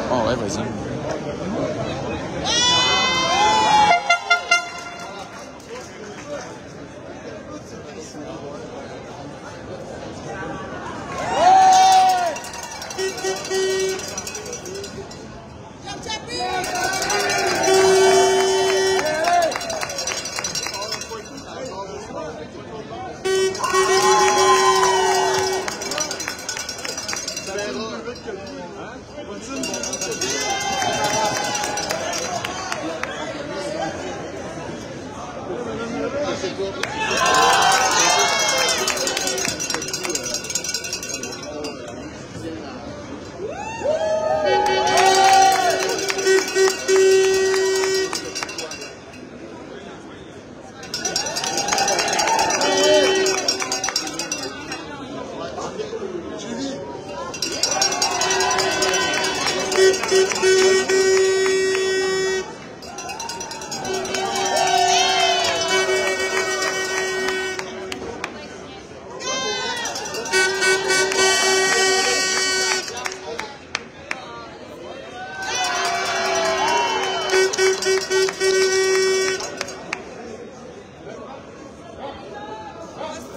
Oh ouais, vas-y.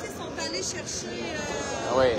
Ils sont allés chercher... Oui.